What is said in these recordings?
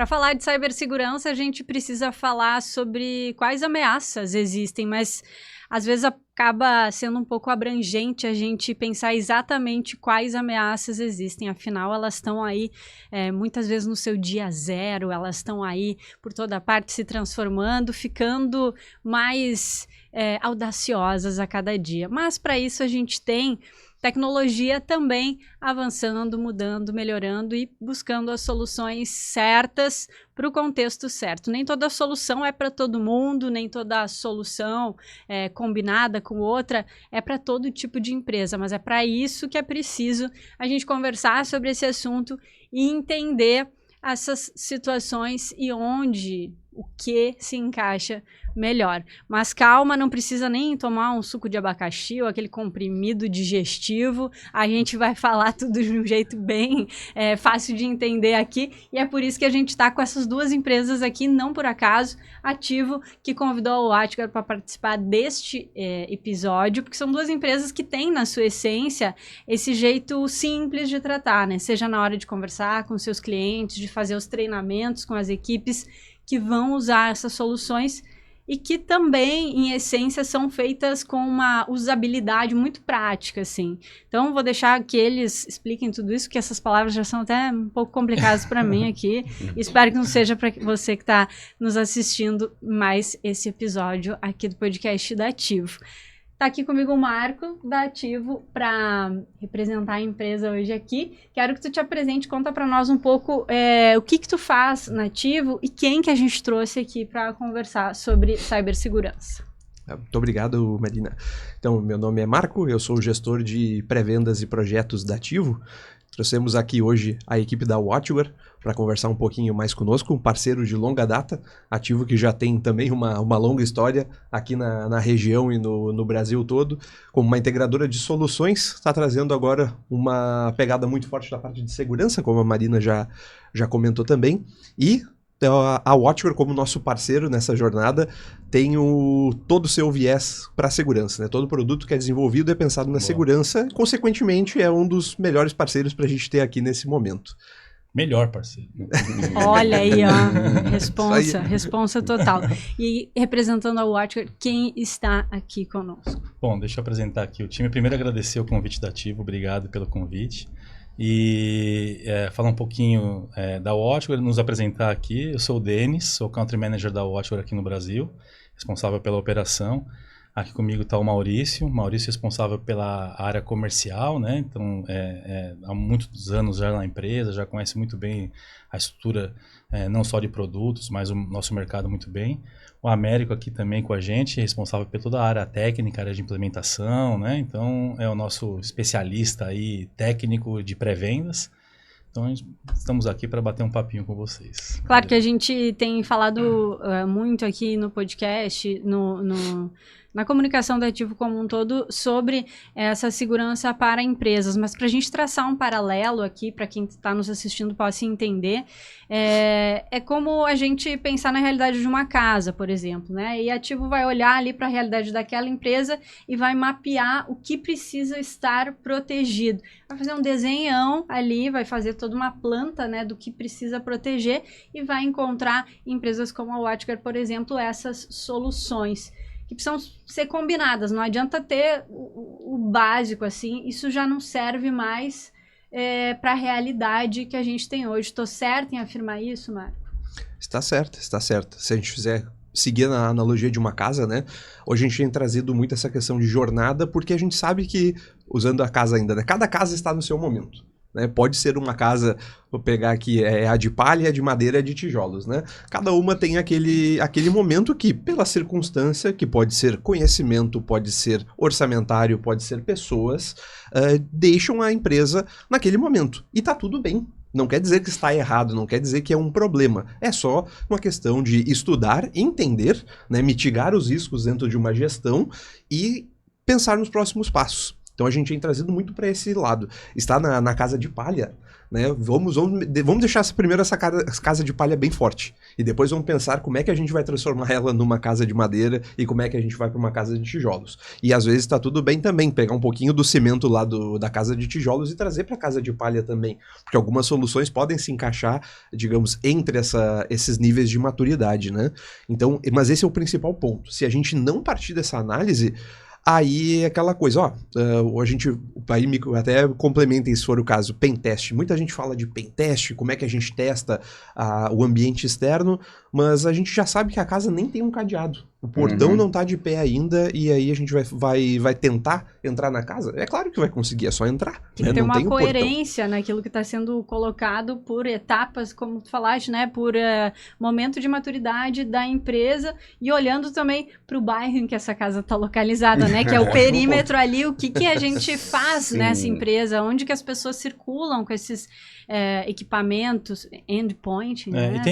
Para falar de cibersegurança, a gente precisa falar sobre quais ameaças existem, mas às vezes acaba sendo um pouco abrangente a gente pensar exatamente quais ameaças existem. Afinal, elas estão aí muitas vezes no seu dia zero, elas estão aí por toda parte se transformando, ficando mais audaciosas a cada dia. Mas para isso a gente tem tecnologia também avançando, mudando, melhorando e buscando as soluções certas para o contexto certo. Nem toda solução é para todo mundo, nem toda solução combinada com outra é para todo tipo de empresa, mas é para isso que é preciso a gente conversar sobre esse assunto e entender essas situações e onde o que se encaixa melhor. Mas calma, não precisa nem tomar um suco de abacaxi ou aquele comprimido digestivo. A gente vai falar tudo de um jeito bem fácil de entender aqui. E é por isso que a gente está com essas duas empresas aqui, não por acaso. Ativo, que convidou a Watchguard para participar deste episódio, porque são duas empresas que têm na sua essência esse jeito simples de tratar, né? Seja na hora de conversar com seus clientes, de fazer os treinamentos com as equipes que vão usar essas soluções e que também, em essência, são feitas com uma usabilidade muito prática, assim. Então, vou deixar que eles expliquem tudo isso, que essas palavras já são até um pouco complicadas para mim aqui. Espero que não seja para você que está nos assistindo mais esse episódio aqui do podcast da Ativo. Tá aqui comigo o Marco, da Ativo, para representar a empresa hoje aqui. Quero que tu te apresente, conta para nós um pouco o que tu faz na Ativo e quem que a gente trouxe aqui para conversar sobre cibersegurança. Muito obrigado, Marina. Então, meu nome é Marco, eu sou o gestor de pré-vendas e projetos da Ativo. Trouxemos aqui hoje a equipe da Watchguard para conversar um pouquinho mais conosco, um parceiro de longa data, Ativo que já tem também uma longa história aqui na região e no Brasil todo, como uma integradora de soluções, está trazendo agora uma pegada muito forte da parte de segurança, como a Marina já comentou também, e a Watchguard, como nosso parceiro nessa jornada, tem todo o seu viés para a segurança, né? Todo produto que é desenvolvido é pensado na segurança, consequentemente é um dos melhores parceiros para a gente ter aqui nesse momento. Melhor parceiro. Olha aí, ó, responsa total. E representando a Watchguard, quem está aqui conosco? Bom, deixa eu apresentar aqui o time. Primeiro agradecer o convite da Ativo, obrigado pelo convite. E falar um pouquinho da Watchguard, nos apresentar aqui. Eu sou o Denis, sou Country Manager da Watchguard aqui no Brasil, responsável pela operação. Aqui comigo está o Maurício responsável pela área comercial, né? Então, há muitos anos já na empresa, já conhece muito bem a estrutura, não só de produtos, mas o nosso mercado muito bem. O Américo aqui também com a gente, responsável por toda a área técnica, área de implementação, né? Então, é o nosso especialista aí, técnico de pré-vendas. Então, estamos aqui para bater um papinho com vocês. Claro que a gente tem falado muito aqui no podcast, na comunicação da Ativo como um todo, sobre essa segurança para empresas. Mas para a gente traçar um paralelo aqui, para quem está nos assistindo possa entender, é como a gente pensar na realidade de uma casa, por exemplo, né? E a Ativo vai olhar ali para a realidade daquela empresa e vai mapear o que precisa estar protegido. Vai fazer um desenhão ali, vai fazer toda uma planta, né, do que precisa proteger e vai encontrar em empresas como a Watchguard, por exemplo, essas soluções que precisam ser combinadas. Não adianta ter o básico, assim, isso já não serve mais para a realidade que a gente tem hoje. Estou certa em afirmar isso, Marco? Está certo, está certo. Se a gente fizer seguir na analogia de uma casa, né? Hoje a gente tem trazido muito essa questão de jornada, porque a gente sabe que, usando a casa ainda, né? Cada casa está no seu momento. Né? Pode ser uma casa, vou pegar aqui, a de palha, a de madeira, a de tijolos, né? Cada uma tem aquele momento que, pela circunstância, que pode ser conhecimento, pode ser orçamentário, pode ser pessoas, deixam a empresa naquele momento. E tá tudo bem. Não quer dizer que está errado, não quer dizer que é um problema. É só uma questão de estudar, entender, né? Mitigar os riscos dentro de uma gestão e pensar nos próximos passos. Então a gente tem trazido muito para esse lado. Está na casa de palha, né? Vamos deixar primeiro essa casa de palha bem forte. E depois vamos pensar como é que a gente vai transformar ela numa casa de madeira e como é que a gente vai para uma casa de tijolos. E às vezes está tudo bem também pegar um pouquinho do cimento lá da casa de tijolos e trazer para a casa de palha também. Porque algumas soluções podem se encaixar, digamos, entre esses níveis de maturidade, né? Então, mas esse é o principal ponto. Se a gente não partir dessa análise, aí é aquela coisa, a gente aí até complementem se for o caso, pentest. Muita gente fala de pentest, como é que a gente testa o ambiente externo, mas a gente já sabe que a casa nem tem um cadeado. O portão não tá de pé ainda e aí a gente vai tentar entrar na casa. É claro que vai conseguir, é só entrar. Tem que ter uma coerência naquilo que está sendo colocado por etapas, como tu falaste, né? Por momento de maturidade da empresa e olhando também para o bairro em que essa casa está localizada, né? Que é o perímetro ali, o que a gente faz nessa empresa, onde que as pessoas circulam com esses equipamentos, endpoint, né?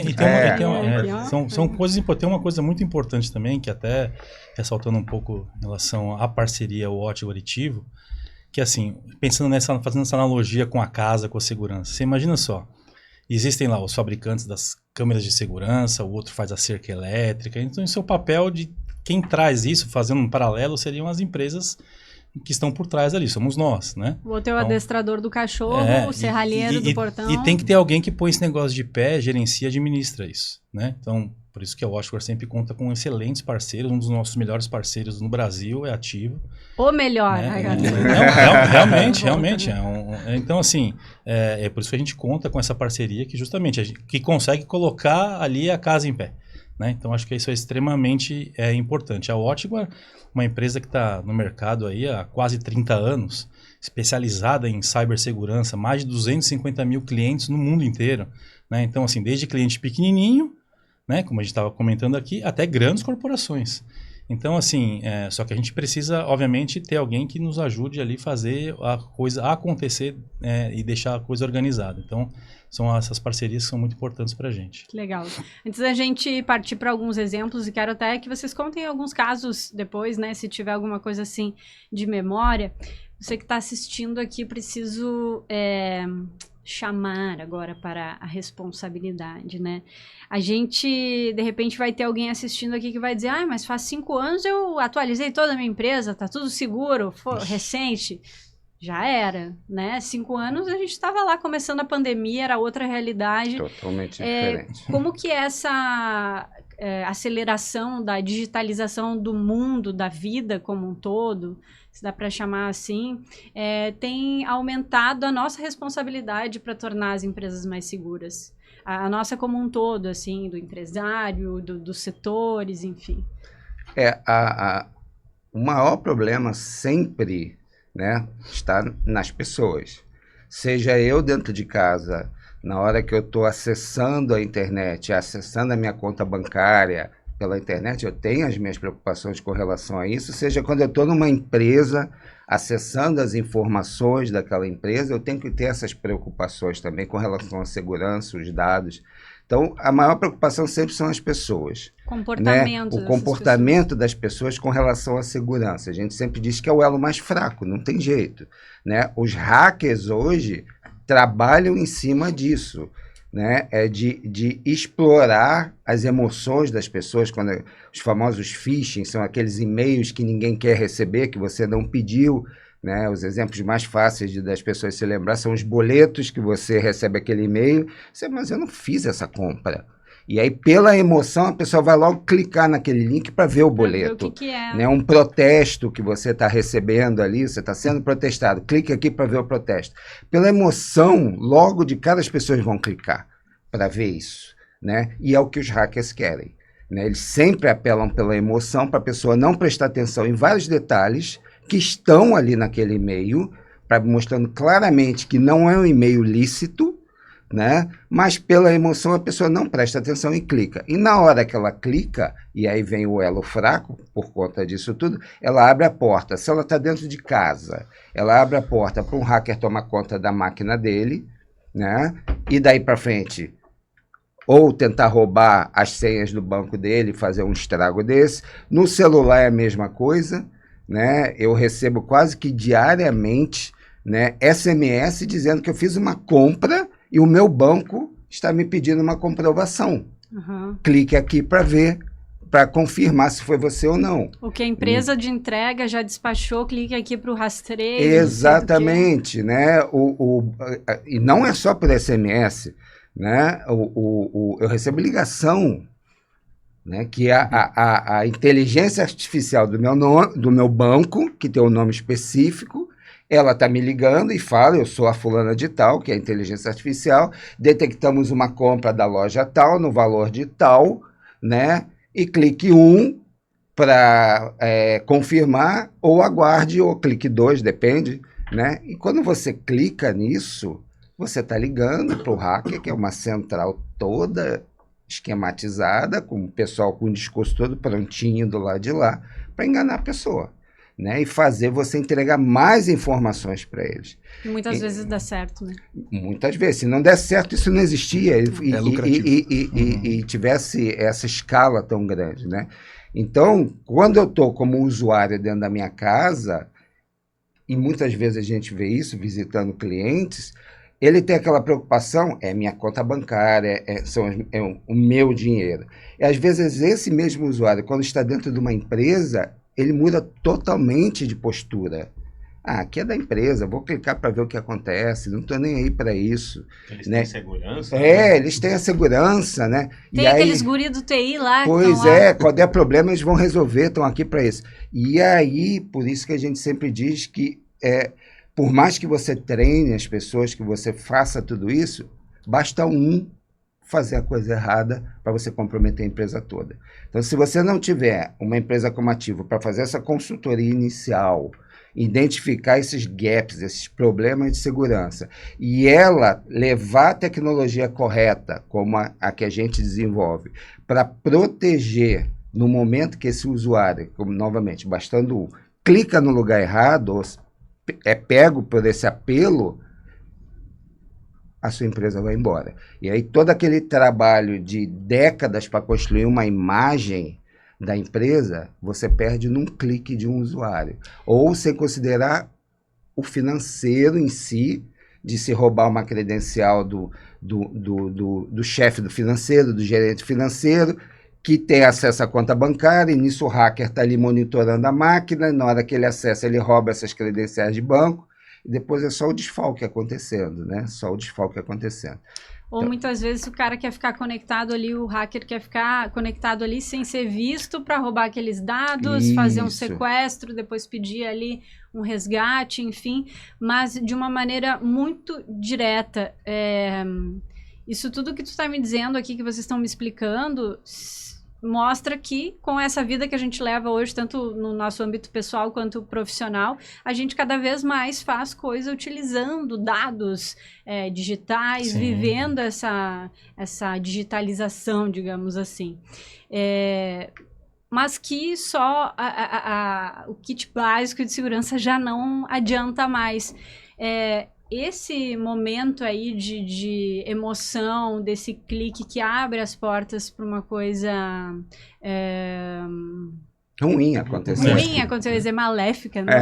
São coisas importantes. Tem uma coisa muito importante também, que até ressaltando um pouco em relação à parceria Watchware e Tivo, que assim, fazendo essa analogia com a casa, com a segurança. Você imagina só, existem lá os fabricantes das câmeras de segurança, o outro faz a cerca elétrica, então esse é o papel de quem traz isso, fazendo um paralelo, seriam as empresas que estão por trás ali, somos nós, né? O outro é o adestrador do cachorro, o serralheiro do portão. E tem que ter alguém que põe esse negócio de pé, gerencia, administra isso, né? Então, por isso que a Watchware sempre conta com excelentes parceiros, um dos nossos melhores parceiros no Brasil é a Tivo. O melhor, né? Realmente. Então, assim, é por isso que a gente conta com essa parceria que justamente que consegue colocar ali a casa em pé. Né? Então, acho que isso é extremamente importante. A Watchware, uma empresa que está no mercado aí há quase 30 anos, especializada em cibersegurança, mais de 250 mil clientes no mundo inteiro. Né? Então, assim, desde cliente pequenininho, né, como a gente estava comentando aqui, até grandes corporações. Então, assim, só que a gente precisa, obviamente, ter alguém que nos ajude ali a fazer a coisa acontecer e deixar a coisa organizada. Então, são essas parcerias que são muito importantes para a gente. Legal. Antes da gente partir para alguns exemplos, e quero até que vocês contem alguns casos depois, né, se tiver alguma coisa assim de memória. Você que está assistindo aqui, preciso chamar agora para a responsabilidade, né? A gente, de repente, vai ter alguém assistindo aqui que vai dizer, mas faz 5 anos eu atualizei toda a minha empresa, tá tudo seguro, recente. Já era, né? 5 anos a gente estava lá começando a pandemia, era outra realidade. Totalmente diferente. Como que essa aceleração da digitalização do mundo, da vida como um todo, se dá para chamar assim, tem aumentado a nossa responsabilidade para tornar as empresas mais seguras? A nossa como um todo, assim, do empresário, dos setores, enfim. O maior problema sempre, né, está nas pessoas. Seja eu dentro de casa, na hora que eu estou acessando a internet, acessando a minha conta bancária pela internet, eu tenho as minhas preocupações com relação a isso. Seja quando eu estou numa empresa, acessando as informações daquela empresa, eu tenho que ter essas preocupações também com relação à segurança, os dados. Então, a maior preocupação sempre são as pessoas. Comportamento. Né? O comportamento das pessoas com relação à segurança. A gente sempre diz que é o elo mais fraco, não tem jeito. Né? Os hackers hoje trabalham em cima disso. Né? De explorar as emoções das pessoas, quando os famosos phishing são aqueles e-mails que ninguém quer receber, que você não pediu. Né? Os exemplos mais fáceis das pessoas se lembrar são os boletos que você recebe aquele e-mail, mas eu não fiz essa compra. E aí, pela emoção, a pessoa vai logo clicar naquele link para ver o boleto. Ver o que é. Né? Um protesto que você está recebendo ali, você está sendo protestado. Clique aqui para ver o protesto. Pela emoção, logo de cara as pessoas vão clicar para ver isso. Né? E é o que os hackers querem. Né? Eles sempre apelam pela emoção para a pessoa não prestar atenção em vários detalhes que estão ali naquele e-mail, mostrando claramente que não é um e-mail lícito, né? Mas pela emoção a pessoa não presta atenção e clica. E na hora que ela clica, e aí vem o elo fraco, por conta disso tudo, ela abre a porta. Se ela está dentro de casa, ela abre a porta para um hacker tomar conta da máquina dele, né? E daí para frente, ou tentar roubar as senhas do banco dele, fazer um estrago desse. No celular é a mesma coisa. né, eu recebo quase que diariamente, né, SMS dizendo que eu fiz uma compra e o meu banco está me pedindo uma comprovação. Clique aqui para ver, para confirmar se foi você ou não. O que a empresa de entrega já despachou, clique aqui para o rastreio. Exatamente, né? E não é só por SMS, né? Eu recebo ligação, né? Que a inteligência artificial do meu banco, que tem um nome específico, ela está me ligando e fala, eu sou a fulana de tal, que é a inteligência artificial, detectamos uma compra da loja tal, no valor de tal, né? E clique 1 para confirmar, ou aguarde, ou clique 2, depende, né? E quando você clica nisso, você está ligando para o hacker, que é uma central toda esquematizada, com o pessoal com o discurso todo prontinho do lado de lá, para enganar a pessoa, né? E fazer você entregar mais informações para eles. E muitas vezes dá certo, né? Muitas vezes. Se não der certo, isso não existia. É lucrativo. E tivesse essa escala tão grande, né? Então, quando eu estou como usuário dentro da minha casa, e muitas vezes a gente vê isso visitando clientes, ele tem aquela preocupação, é minha conta bancária, é o meu dinheiro. E às vezes esse mesmo usuário, quando está dentro de uma empresa, ele muda totalmente de postura. Aqui é da empresa, vou clicar para ver o que acontece, não estou nem aí para isso. Eles né? têm segurança? Eles têm a segurança, né? Tem aqueles guri do TI lá. Pois é, quando é problema eles vão resolver, estão aqui para isso. E aí, por isso que a gente sempre diz que, por mais que você treine as pessoas, que você faça tudo isso, basta um fazer a coisa errada para você comprometer a empresa toda. Então, se você não tiver uma empresa como Ativo para fazer essa consultoria inicial, identificar esses gaps, esses problemas de segurança, e ela levar a tecnologia correta, como a que a gente desenvolve, para proteger no momento que esse usuário, como novamente, bastando clica no lugar errado, ou é pego por esse apelo, a sua empresa vai embora. E aí todo aquele trabalho de décadas para construir uma imagem da empresa, você perde num clique de um usuário. Ou sem considerar o financeiro em si, de se roubar uma credencial do chefe do financeiro, do gerente financeiro, que tem acesso à conta bancária, e nisso o hacker está ali monitorando a máquina, na hora que ele acessa, ele rouba essas credenciais de banco, e depois é só o desfalque acontecendo, né? Só o desfalque acontecendo. Ou muitas vezes o cara quer ficar conectado ali, o hacker quer ficar conectado ali sem ser visto para roubar aqueles dados, fazer um sequestro, depois pedir ali um resgate, enfim, mas de uma maneira muito direta. Isso tudo que tu está me dizendo aqui, que vocês estão me explicando, mostra que com essa vida que a gente leva hoje, tanto no nosso âmbito pessoal quanto profissional, a gente cada vez mais faz coisa utilizando dados digitais, Sim. vivendo essa digitalização, digamos assim. Mas que só o kit básico de segurança já não adianta mais. Esse momento aí de emoção, desse clique que abre as portas para uma coisa ruim acontecer. Ruim acontecer, eu ia dizer maléfica, não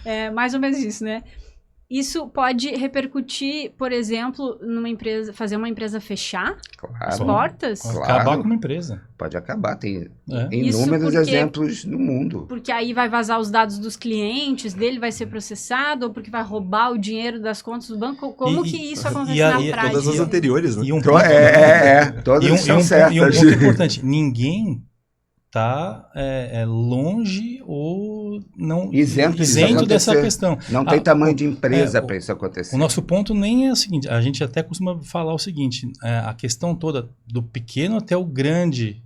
é? Mais ou menos isso, né? Isso pode repercutir, por exemplo, numa empresa, fazer uma empresa fechar as portas? Claro. Acabar com uma empresa. Pode acabar, tem inúmeros exemplos no mundo. Porque aí vai vazar os dados dos clientes, dele vai ser processado, ou porque vai roubar o dinheiro das contas do banco. Como que isso acontece na prática? Todas as anteriores, né? Todas são certas. E um ponto importante, ninguém está longe ou não isento dessa questão. Não tem tamanho de empresa para isso acontecer. O nosso ponto nem é o seguinte, a gente até costuma falar o seguinte, a questão toda do pequeno até o grande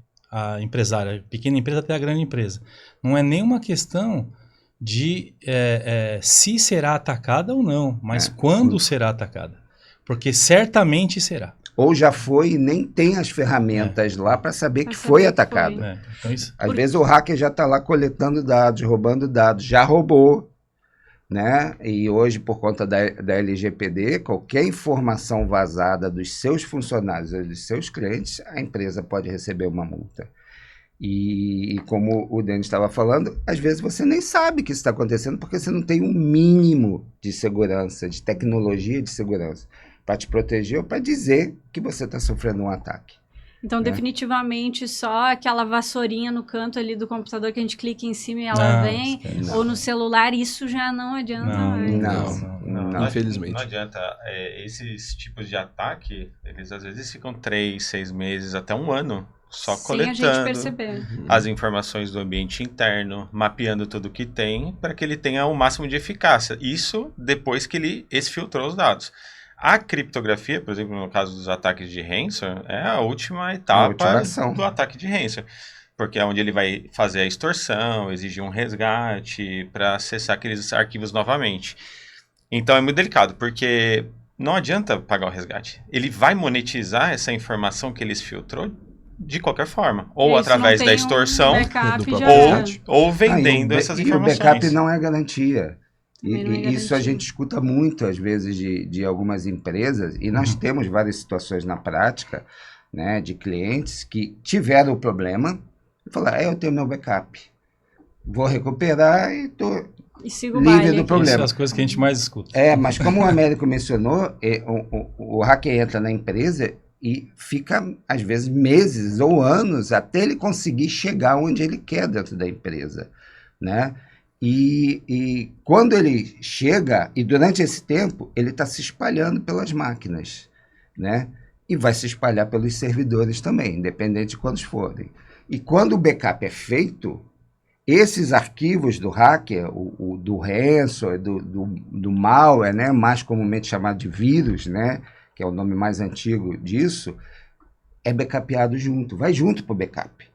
empresário, pequena empresa até a grande empresa, não é nenhuma questão de se será atacada ou não, mas quando será atacada, porque certamente será. Ou já foi e nem tem as ferramentas lá para saber que foi atacado. Então isso... Às vezes o hacker já está lá coletando dados, roubando dados, já roubou, né? E hoje, por conta da LGPD, qualquer informação vazada dos seus funcionários ou dos seus clientes, a empresa pode receber uma multa. E como o Denis estava falando, às vezes você nem sabe que isso está acontecendo porque você não tem um mínimo de segurança, de tecnologia de segurança para te proteger ou para dizer que você está sofrendo um ataque. Então, definitivamente, só aquela vassourinha no canto ali do computador que a gente clica em cima e ela vem, ou no celular, isso já não adianta mais. Não, infelizmente. Não adianta. Esses tipos de ataque, eles às vezes ficam 3, 6 meses, até um ano, só sem a gente coletando perceber. as informações do ambiente interno, mapeando tudo que tem, para que ele tenha o máximo de eficácia. Isso depois que ele exfiltrou os dados. A criptografia, por exemplo, no caso dos ataques de ransom, é a última etapa do ataque de ransom. Porque é onde ele vai fazer a extorsão, exigir um resgate para acessar aqueles arquivos novamente. Então é muito delicado, porque não adianta pagar o resgate. Ele vai monetizar essa informação que ele exfiltrou de qualquer forma. Ou através da extorsão, ou vendendo essas informações. E o backup não é garantia. E isso a gente escuta muito, às vezes, de algumas empresas, e nós temos várias situações na prática, né, de clientes que tiveram o problema e falaram, eu tenho meu backup, vou recuperar e estou livre do problema. Isso são as coisas que a gente mais escuta. Mas como o Américo mencionou, o hacker entra na empresa e fica, às vezes, meses ou anos até ele conseguir chegar onde ele quer dentro da empresa, né? E quando ele chega, e durante esse tempo, ele está se espalhando pelas máquinas, né? E vai se espalhar pelos servidores também, independente de quantos forem. E quando o backup é feito, esses arquivos do hacker, do ransom, do malware, né? Mais comumente chamado de vírus, né? Que é o nome mais antigo disso, é backupeado junto, vai junto para o backup.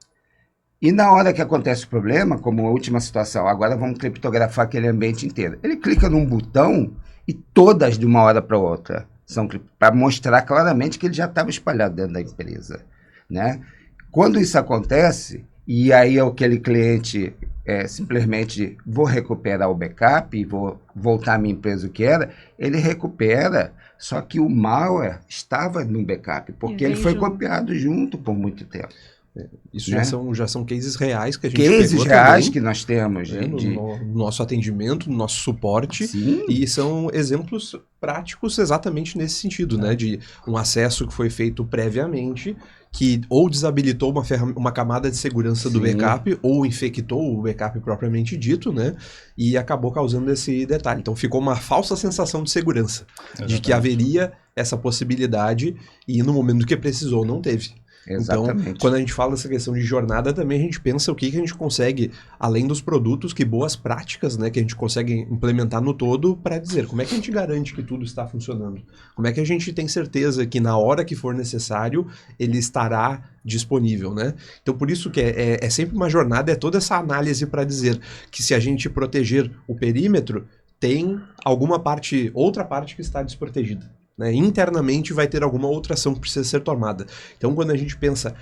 E na hora que acontece o problema, como a última situação, agora vamos criptografar aquele ambiente inteiro. Ele clica num botão e todas de uma hora para outra são para mostrar claramente que ele já estava espalhado dentro da empresa, né? Quando isso acontece, e aí aquele cliente simplesmente vou recuperar o backup e vou voltar à minha empresa o que era, ele recupera, só que o malware estava no backup, porque ele foi copiado junto por muito tempo. Isso, né? já são cases reais que a gente pegou reais também, que nós temos no nosso atendimento, no nosso suporte. Sim. E são exemplos práticos exatamente nesse sentido, né? De um acesso que foi feito previamente, que ou desabilitou uma camada de segurança do backup, ou infectou o backup propriamente dito, né? E acabou causando esse detalhe. Então ficou uma falsa sensação de segurança, de que haveria essa possibilidade e no momento que precisou não teve. Exatamente. Então, quando a gente fala dessa questão de jornada, também a gente pensa o que a gente consegue, além dos produtos, que boas práticas, né, que a gente consegue implementar no todo para dizer como é que a gente garante que tudo está funcionando. Como é que a gente tem certeza que na hora que for necessário, ele estará disponível, né? Então, por isso que é sempre uma jornada, é toda essa análise para dizer que se a gente proteger o perímetro, tem outra parte que está desprotegida. Né? Internamente vai ter alguma outra ação que precisa ser tomada. Então, quando a gente pensa,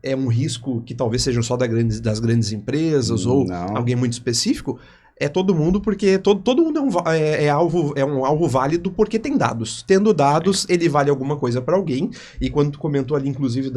é um risco que talvez seja só das grandes empresas ou alguém muito específico, é todo mundo, porque todo mundo é um alvo válido porque tem dados. Tendo dados, ele vale alguma coisa para alguém. E quando tu comentou ali, inclusive,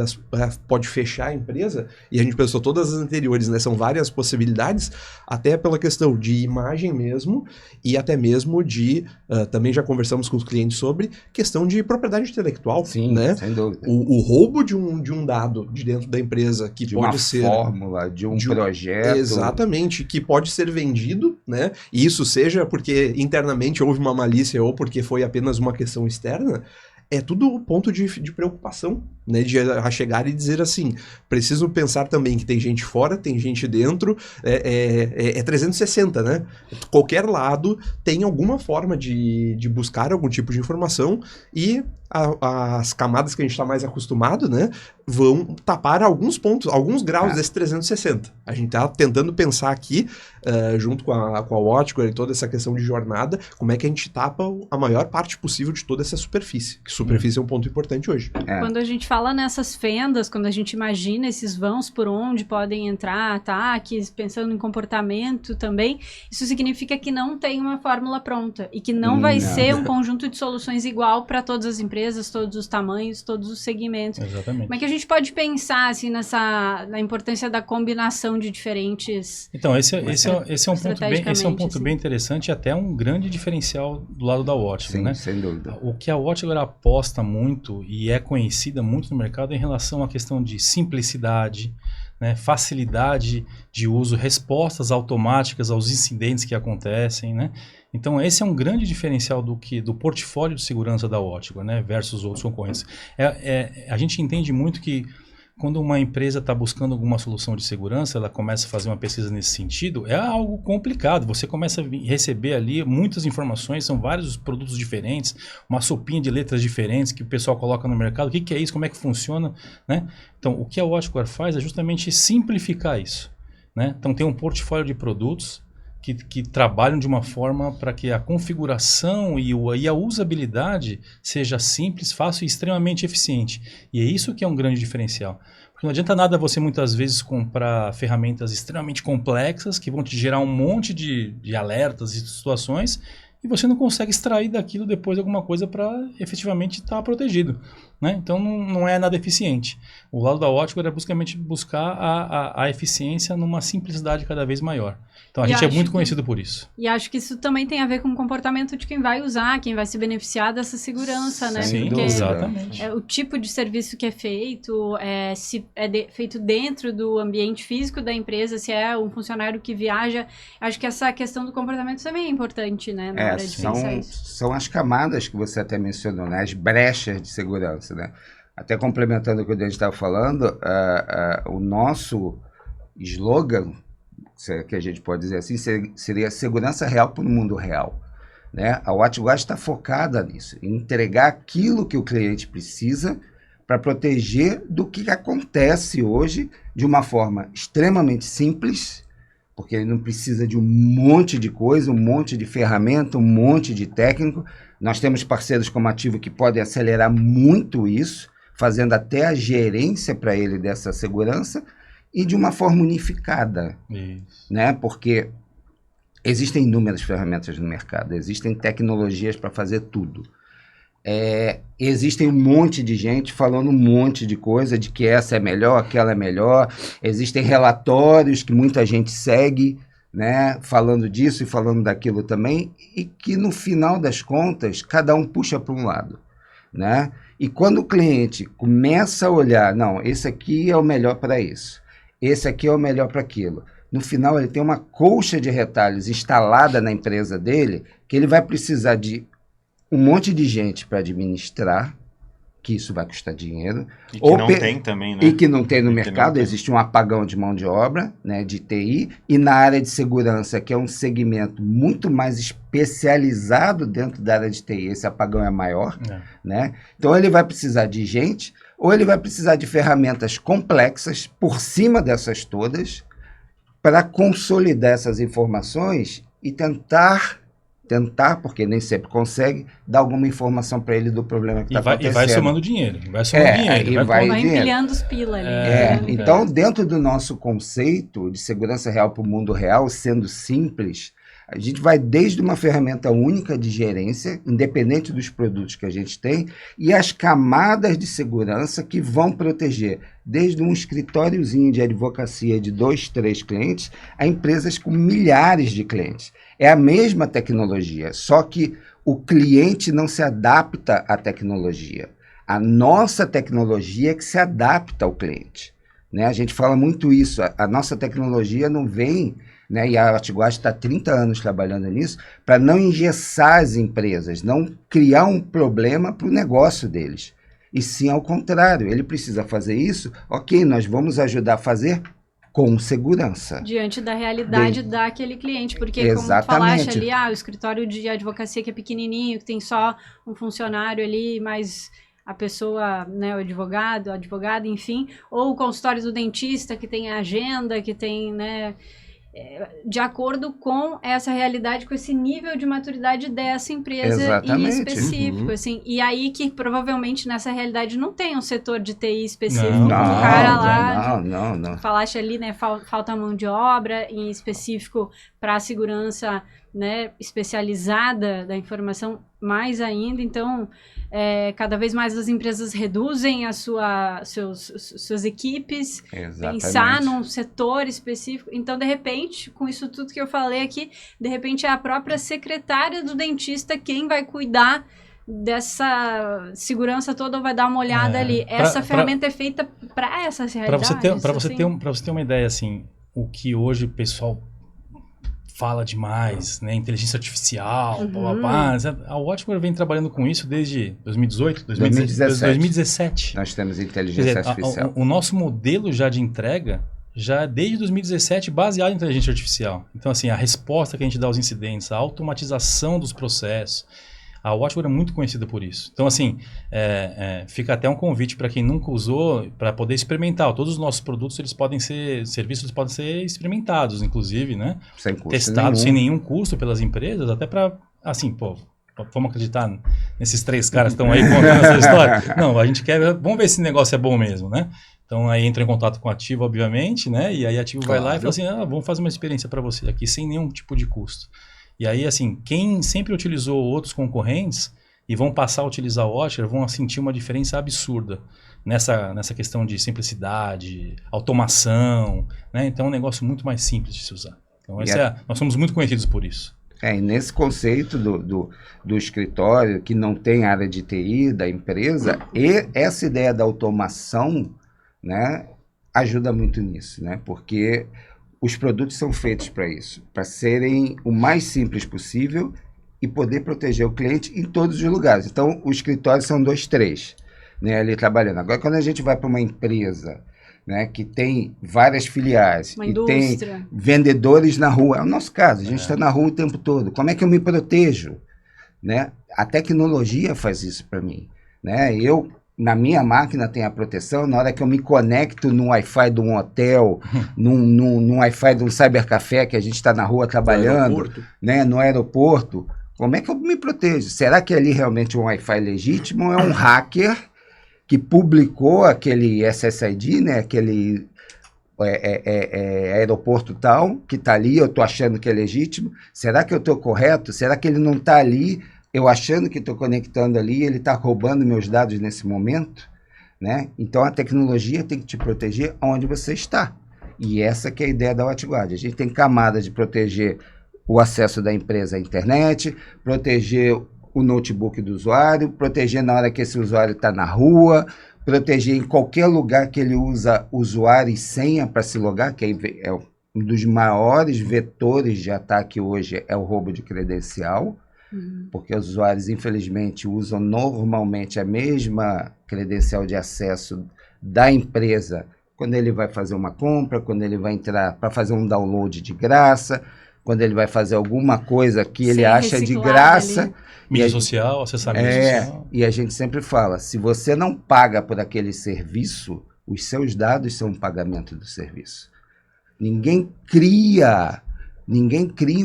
pode fechar a empresa, e a gente pensou todas as anteriores, né? São várias possibilidades, até pela questão de imagem mesmo, e até mesmo de, também já conversamos com os clientes sobre, questão de propriedade intelectual. Sim, né? Sem dúvida. O roubo de um dado de dentro da empresa, que de pode uma ser... fórmula, de um projeto... Exatamente, que pode ser vendido, né? E isso seja porque internamente houve uma malícia ou porque foi apenas uma questão externa, é tudo ponto de preocupação, né? De chegar e dizer assim, preciso pensar também que tem gente fora, tem gente dentro, é 360, né? Qualquer lado tem alguma forma de buscar algum tipo de informação e as camadas que a gente está mais acostumado, né, vão tapar alguns pontos, alguns graus desse 360. A gente está tentando pensar aqui, junto com a Watchguard e toda essa questão de jornada, como é que a gente tapa a maior parte possível de toda essa superfície, que superfície é um ponto importante hoje. Quando a gente fala nessas fendas, quando a gente imagina esses vãos por onde podem entrar ataques, pensando em comportamento também, isso significa que não tem uma fórmula pronta e que não vai ser um conjunto de soluções igual para todas as empresas, todos os tamanhos, todos os segmentos. Exatamente. Como é que a gente pode pensar assim, na importância da combinação de diferentes... Então, esse é um ponto bem assim. interessante e até um grande diferencial do lado da Watchware, né? Sem dúvida. O que a Watchware aposta muito e é conhecida muito no mercado é em relação à questão de simplicidade, né, facilidade de uso, respostas automáticas aos incidentes que acontecem, né? Então esse é um grande diferencial do portfólio de segurança da Watchware, né, versus outros concorrentes. A gente entende muito que quando uma empresa está buscando alguma solução de segurança, ela começa a fazer uma pesquisa nesse sentido, é algo complicado. Você começa a receber ali muitas informações, são vários produtos diferentes, uma sopinha de letras diferentes que o pessoal coloca no mercado. O que é isso? Como é que funciona? Né? Então, o que a Watchware faz é justamente simplificar isso. Né? Então, tem um portfólio de produtos que trabalham de uma forma para que a configuração e a usabilidade seja simples, fácil e extremamente eficiente. E é isso que é um grande diferencial. Porque não adianta nada você muitas vezes comprar ferramentas extremamente complexas que vão te gerar um monte de alertas e situações e você não consegue extrair daquilo depois alguma coisa para efetivamente estar protegido. Né? Então não é nada eficiente. O lado da Watchware é basicamente buscar a eficiência numa simplicidade cada vez maior. Então a gente é muito conhecido por isso. E acho que isso também tem a ver com o comportamento de quem vai usar, quem vai se beneficiar dessa segurança, né? Sim, porque exatamente. o tipo de serviço que é feito, se é feito dentro do ambiente físico da empresa, se é um funcionário que viaja. Acho que essa questão do comportamento também é importante, né? Na hora de pensar isso. São as camadas que você até mencionou, né? As brechas de segurança, né? Até complementando o que a gente estava falando, o nosso slogan, que a gente pode dizer assim, seria segurança real para o mundo real. Né? A Watchware está focada nisso, em entregar aquilo que o cliente precisa para proteger do que acontece hoje de uma forma extremamente simples, porque ele não precisa de um monte de coisa, um monte de ferramenta, um monte de técnico. Nós temos parceiros como Ativo que podem acelerar muito isso, fazendo até a gerência para ele dessa segurança, e de uma forma unificada, né? Porque existem inúmeras ferramentas no mercado, existem tecnologias para fazer tudo. Existem um monte de gente falando um monte de coisa, de que essa é melhor, aquela é melhor. Existem relatórios que muita gente segue, né? Falando disso e falando daquilo também, e que no final das contas, cada um puxa para um lado, né? E quando o cliente começa a olhar, não, esse aqui é o melhor para isso, esse aqui é o melhor para aquilo. No final, ele tem uma colcha de retalhos instalada na empresa dele, que ele vai precisar de um monte de gente para administrar, que isso vai custar dinheiro. E que não tem também, né? E que não tem no mercado, existe um apagão de mão de obra, né, de TI, e na área de segurança, que é um segmento muito mais especializado dentro da área de TI, esse apagão é maior, né? Então ele vai precisar de gente, ou ele vai precisar de ferramentas complexas por cima dessas todas, para consolidar essas informações e tentar, porque nem sempre consegue, dar alguma informação para ele do problema que está acontecendo. E vai somando dinheiro. Vai empilhando os pila ali. Então, dentro do nosso conceito de segurança real para o mundo real, sendo simples, a gente vai desde uma ferramenta única de gerência, independente dos produtos que a gente tem, e as camadas de segurança que vão proteger, desde um escritóriozinho de advocacia de 2, 3 clientes, a empresas com milhares de clientes. É a mesma tecnologia, só que o cliente não se adapta à tecnologia. A nossa tecnologia é que se adapta ao cliente. Né? A gente fala muito isso, a nossa tecnologia não vem... Né, e a Watchware está há 30 anos trabalhando nisso, para não engessar as empresas, não criar um problema para o negócio deles. E sim ao contrário, ele precisa fazer isso, ok, nós vamos ajudar a fazer com segurança. Diante da realidade daquele cliente, porque como tu falaste ali, o escritório de advocacia que é pequenininho, que tem só um funcionário ali, mas... a pessoa, né, o advogado, a advogada, enfim, ou o consultório do dentista que tem a agenda, que tem, né... de acordo com essa realidade, com esse nível de maturidade dessa empresa Exatamente. em específico, assim. E aí que provavelmente nessa realidade não tem um setor de TI específico. Não, Um cara lá, não. falaste ali, né, falta mão de obra, em específico para a segurança, né, especializada da informação, mais ainda. Então, cada vez mais as empresas reduzem as suas equipes, Exatamente. pensar num setor específico. Então, de repente, com isso tudo que eu falei aqui, de repente é a própria secretária do dentista quem vai cuidar dessa segurança toda, ou vai dar uma olhada ali. Essa ferramenta é feita para essas realidades. Para você ter uma ideia, assim, o que hoje o pessoal fala demais, né? Inteligência artificial, a Watchware vem trabalhando com isso desde 2018, 2017. Nós temos inteligência artificial. O nosso modelo já de entrega, já desde 2017, baseado em inteligência artificial. Então, assim, a resposta que a gente dá aos incidentes, a automatização dos processos, a Watchware é muito conhecida por isso. Então, assim, fica até um convite para quem nunca usou, para poder experimentar. Todos os nossos produtos, serviços podem ser experimentados, inclusive, né? Sem custo testados nenhum. sem nenhum custo pelas empresas, até para, assim, vamos acreditar nesses 3 caras que estão aí contando essa história? Não, a gente vamos ver se esse negócio é bom mesmo, né? Então, aí entra em contato com a Ativo, obviamente, né? E aí a Ativo vai lá e fala assim, vamos fazer uma experiência para você aqui, sem nenhum tipo de custo. E aí, assim, quem sempre utilizou outros concorrentes e vão passar a utilizar o Watchware vão sentir uma diferença absurda nessa questão de simplicidade, automação, né? Então, é um negócio muito mais simples de se usar. Então, nós somos muito conhecidos por isso. E nesse conceito do escritório, que não tem área de TI da empresa, e essa ideia da automação, né, ajuda muito nisso, né? Porque os produtos são feitos para isso, para serem o mais simples possível e poder proteger o cliente em todos os lugares. Então, o escritório são 2, 3, né, ali trabalhando. Agora, quando a gente vai para uma empresa, né, que tem várias filiais e tem vendedores na rua, é o nosso caso, a gente está na rua o tempo todo. Como é que eu me protejo? Né? A tecnologia faz isso para mim. Né? Na minha máquina tem a proteção, na hora que eu me conecto no Wi-Fi de um hotel, no Wi-Fi de um cybercafé que a gente está na rua trabalhando, no aeroporto, como é que eu me protejo? Será que ali realmente é um Wi-Fi legítimo ou é um hacker que publicou aquele SSID, né, aquele aeroporto tal, que está ali, eu estou achando que é legítimo? Será que eu estou correto? Será que ele não está ali, eu achando que estou conectando ali, ele está roubando meus dados nesse momento? Né? Então, a tecnologia tem que te proteger onde você está. E essa que é a ideia da WatchGuard. A gente tem camadas de proteger o acesso da empresa à internet, proteger o notebook do usuário, proteger na hora que esse usuário está na rua, proteger em qualquer lugar que ele usa usuário e senha para se logar, que é um dos maiores vetores de ataque hoje, é o roubo de credencial. Porque os usuários, infelizmente, usam normalmente a mesma credencial de acesso da empresa quando ele vai fazer uma compra, quando ele vai entrar para fazer um download de graça, quando ele vai fazer alguma coisa que ele acha de graça. Ali. Mídia social, acessar mídia social. E a gente sempre fala, se você não paga por aquele serviço, os seus dados são um pagamento do serviço. Ninguém cria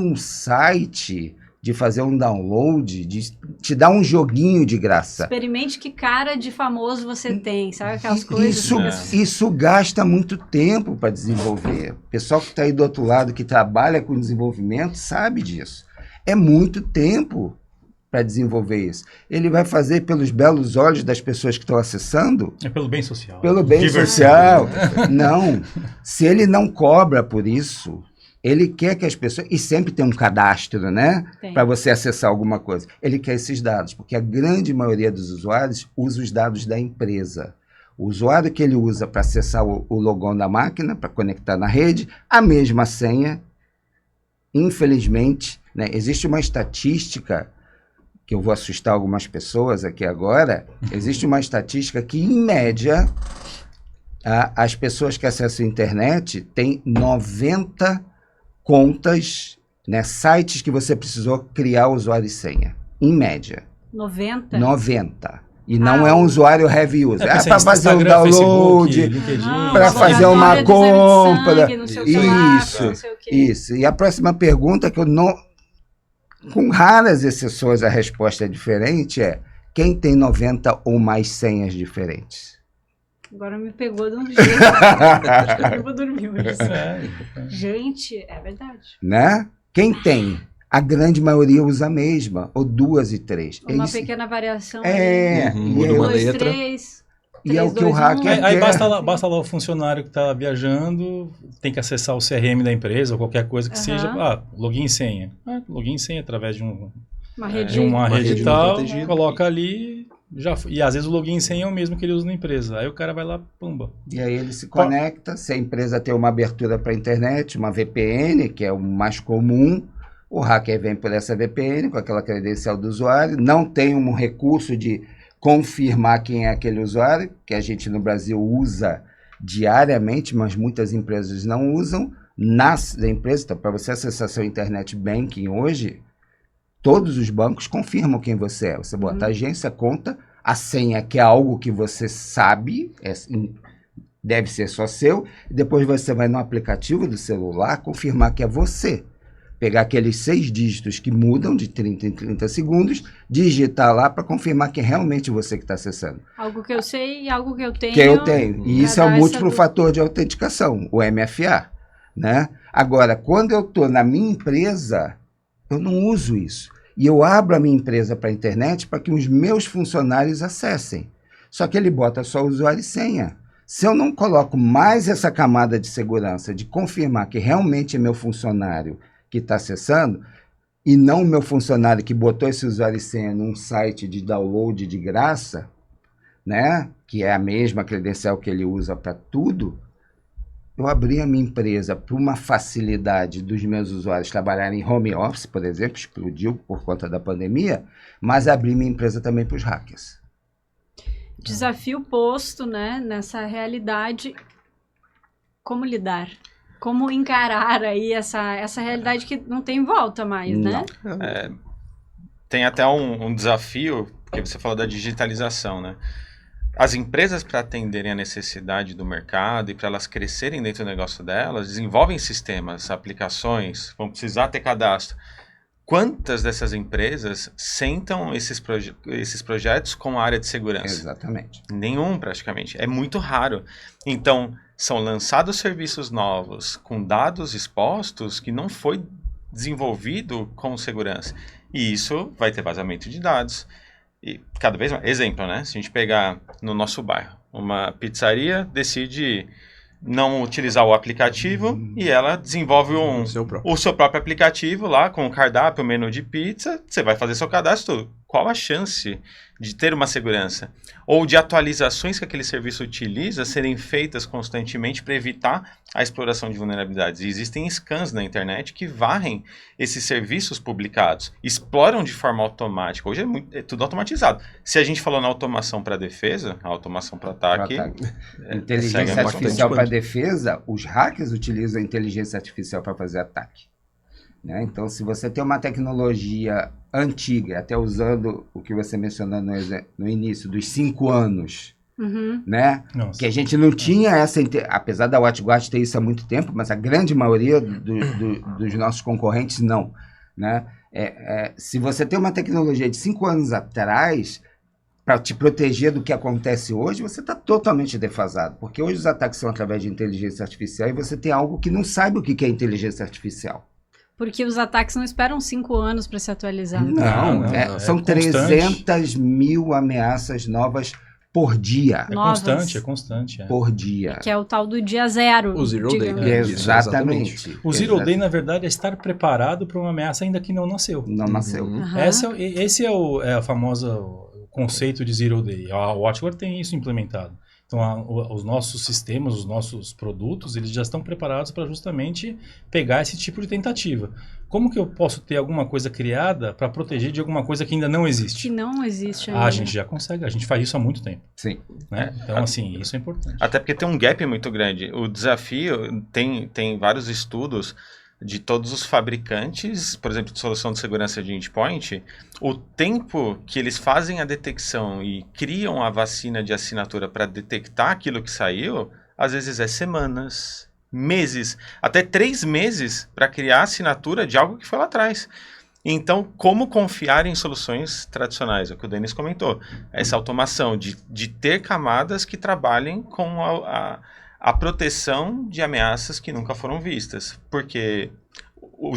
um site de fazer um download, de te dar um joguinho de graça. Experimente que cara de famoso você tem, sabe aquelas coisas? Isso gasta muito tempo para desenvolver. O pessoal que está aí do outro lado, que trabalha com desenvolvimento, sabe disso. É muito tempo para desenvolver isso. Ele vai fazer pelos belos olhos das pessoas que estão acessando? É pelo bem social. Pelo bem social. Não. Se ele não cobra por isso, ele quer que as pessoas... E sempre tem um cadastro, né? Para você acessar alguma coisa. Ele quer esses dados, porque a grande maioria dos usuários usa os dados da empresa. O usuário que ele usa para acessar o logon da máquina, para conectar na rede, a mesma senha, infelizmente, né? Existe uma estatística, que eu vou assustar algumas pessoas aqui agora, existe uma estatística que, em média, as pessoas que acessam a internet têm 90 contas, né, sites que você precisou criar usuário e senha, em média. 90? 90. E não é um usuário heavy user. É para fazer um Instagram, download, Facebook, para fazer uma compra. Sangue no seu celular, não sei o quê. Isso. E a próxima pergunta, que eu não... Com raras exceções, a resposta é diferente, é: quem tem 90 ou mais senhas diferentes? Agora me pegou de um jeito. Acho que eu vou dormir hoje. Gente, é verdade. Né? Quem tem? A grande maioria usa a mesma, ou 2 e 3. Uma pequena variação. muda Um, uma dois, letra. três, E é o que o 3, 2, 1. hacker Aí basta lá o funcionário que está viajando, tem que acessar o CRM da empresa ou qualquer coisa que seja. Login e senha. Login e senha através de Uma rede. de uma rede tal, protegida. coloca ali, e às vezes o login e senha é o mesmo que ele usa na empresa. Aí o cara vai lá, pumba. E aí ele se conecta, se a empresa tem uma abertura para a internet, uma VPN, que é o mais comum, o hacker vem por essa VPN com aquela credencial do usuário, não tem um recurso de confirmar quem é aquele usuário, que a gente no Brasil usa diariamente, mas muitas empresas não usam. Nasce da empresa, então, para você acessar seu internet banking hoje, todos os bancos confirmam quem você é. Você bota a agência, conta, a senha, que é algo que você sabe, deve ser só seu, e depois você vai no aplicativo do celular confirmar que é você. Pegar aqueles 6 dígitos que mudam de 30 em 30 segundos, digitar lá para confirmar que é realmente você que está acessando. Algo que eu sei e algo que eu tenho. Que eu tenho. E isso é o dar múltiplo essa fator de autenticação, o MFA. Né? Agora, quando eu estou na minha empresa, eu não uso isso. E eu abro a minha empresa para a internet para que os meus funcionários acessem. Só que ele bota só usuário e senha. Se eu não coloco mais essa camada de segurança, de confirmar que realmente é meu funcionário que está acessando, e não o meu funcionário que botou esse usuário e senha num site de download de graça, né? Que é a mesma credencial que ele usa para tudo, eu abri a minha empresa para uma facilidade dos meus usuários trabalharem em home office, por exemplo, explodiu por conta da pandemia, mas abri minha empresa também para os hackers. Desafio posto, né, nessa realidade. Como lidar? Como encarar aí essa realidade que não tem volta mais, né? Tem até um desafio, porque você falou da digitalização, né? As empresas, para atenderem a necessidade do mercado e para elas crescerem dentro do negócio delas, desenvolvem sistemas, aplicações, vão precisar ter cadastro. Quantas dessas empresas sentam esses projetos com a área de segurança? Exatamente. Nenhum, praticamente. É muito raro. Então, são lançados serviços novos com dados expostos que não foi desenvolvido com segurança. E isso vai ter vazamento de dados. E cada vez mais, exemplo, né? Se a gente pegar no nosso bairro, uma pizzaria decide não utilizar o aplicativo e ela desenvolve o seu próprio aplicativo lá com o cardápio, o menu de pizza, você vai fazer seu cadastro. Qual a chance de ter uma segurança? Ou de atualizações que aquele serviço utiliza serem feitas constantemente para evitar a exploração de vulnerabilidades. E existem scans na internet que varrem esses serviços publicados, exploram de forma automática. Hoje é tudo automatizado. Se a gente falou na automação para defesa, a automação para ataque... Inteligência artificial para defesa, os hackers utilizam a inteligência artificial para fazer ataque. Né? Então, se você tem uma tecnologia antiga, até usando o que você mencionou no início, dos 5 anos, né? Que a gente não tinha essa... Apesar da WatchGuard ter isso há muito tempo, mas a grande maioria dos nossos concorrentes não. Né? Se você tem uma tecnologia de 5 anos atrás, para te proteger do que acontece hoje, você está totalmente defasado. Porque hoje os ataques são através de inteligência artificial e você tem algo que não sabe o que é inteligência artificial. Porque os ataques não esperam 5 anos para se atualizar. Não, são 300 mil ameaças novas por dia. É constante. Por dia. Que é o tal do dia zero. O Zero Day, né? Exatamente. O Zero Day, na verdade, é estar preparado para uma ameaça ainda que não nasceu. Não nasceu. Esse é o famoso conceito de Zero Day. A WatchGuard tem isso implementado. Então, os nossos sistemas, os nossos produtos, eles já estão preparados para justamente pegar esse tipo de tentativa. Como que eu posso ter alguma coisa criada para proteger de alguma coisa que ainda não existe? Que não existe ainda. A gente já consegue, a gente faz isso há muito tempo. Sim. Né? Então, assim, isso é importante. Até porque tem um gap muito grande. O desafio, tem vários estudos de todos os fabricantes, por exemplo, de solução de segurança de endpoint, o tempo que eles fazem a detecção e criam a vacina de assinatura para detectar aquilo que saiu, às vezes é semanas, meses, até 3 meses para criar a assinatura de algo que foi lá atrás. Então, como confiar em soluções tradicionais? É o que o Denis comentou. Essa automação de ter camadas que trabalhem com a proteção de ameaças que nunca foram vistas. Porque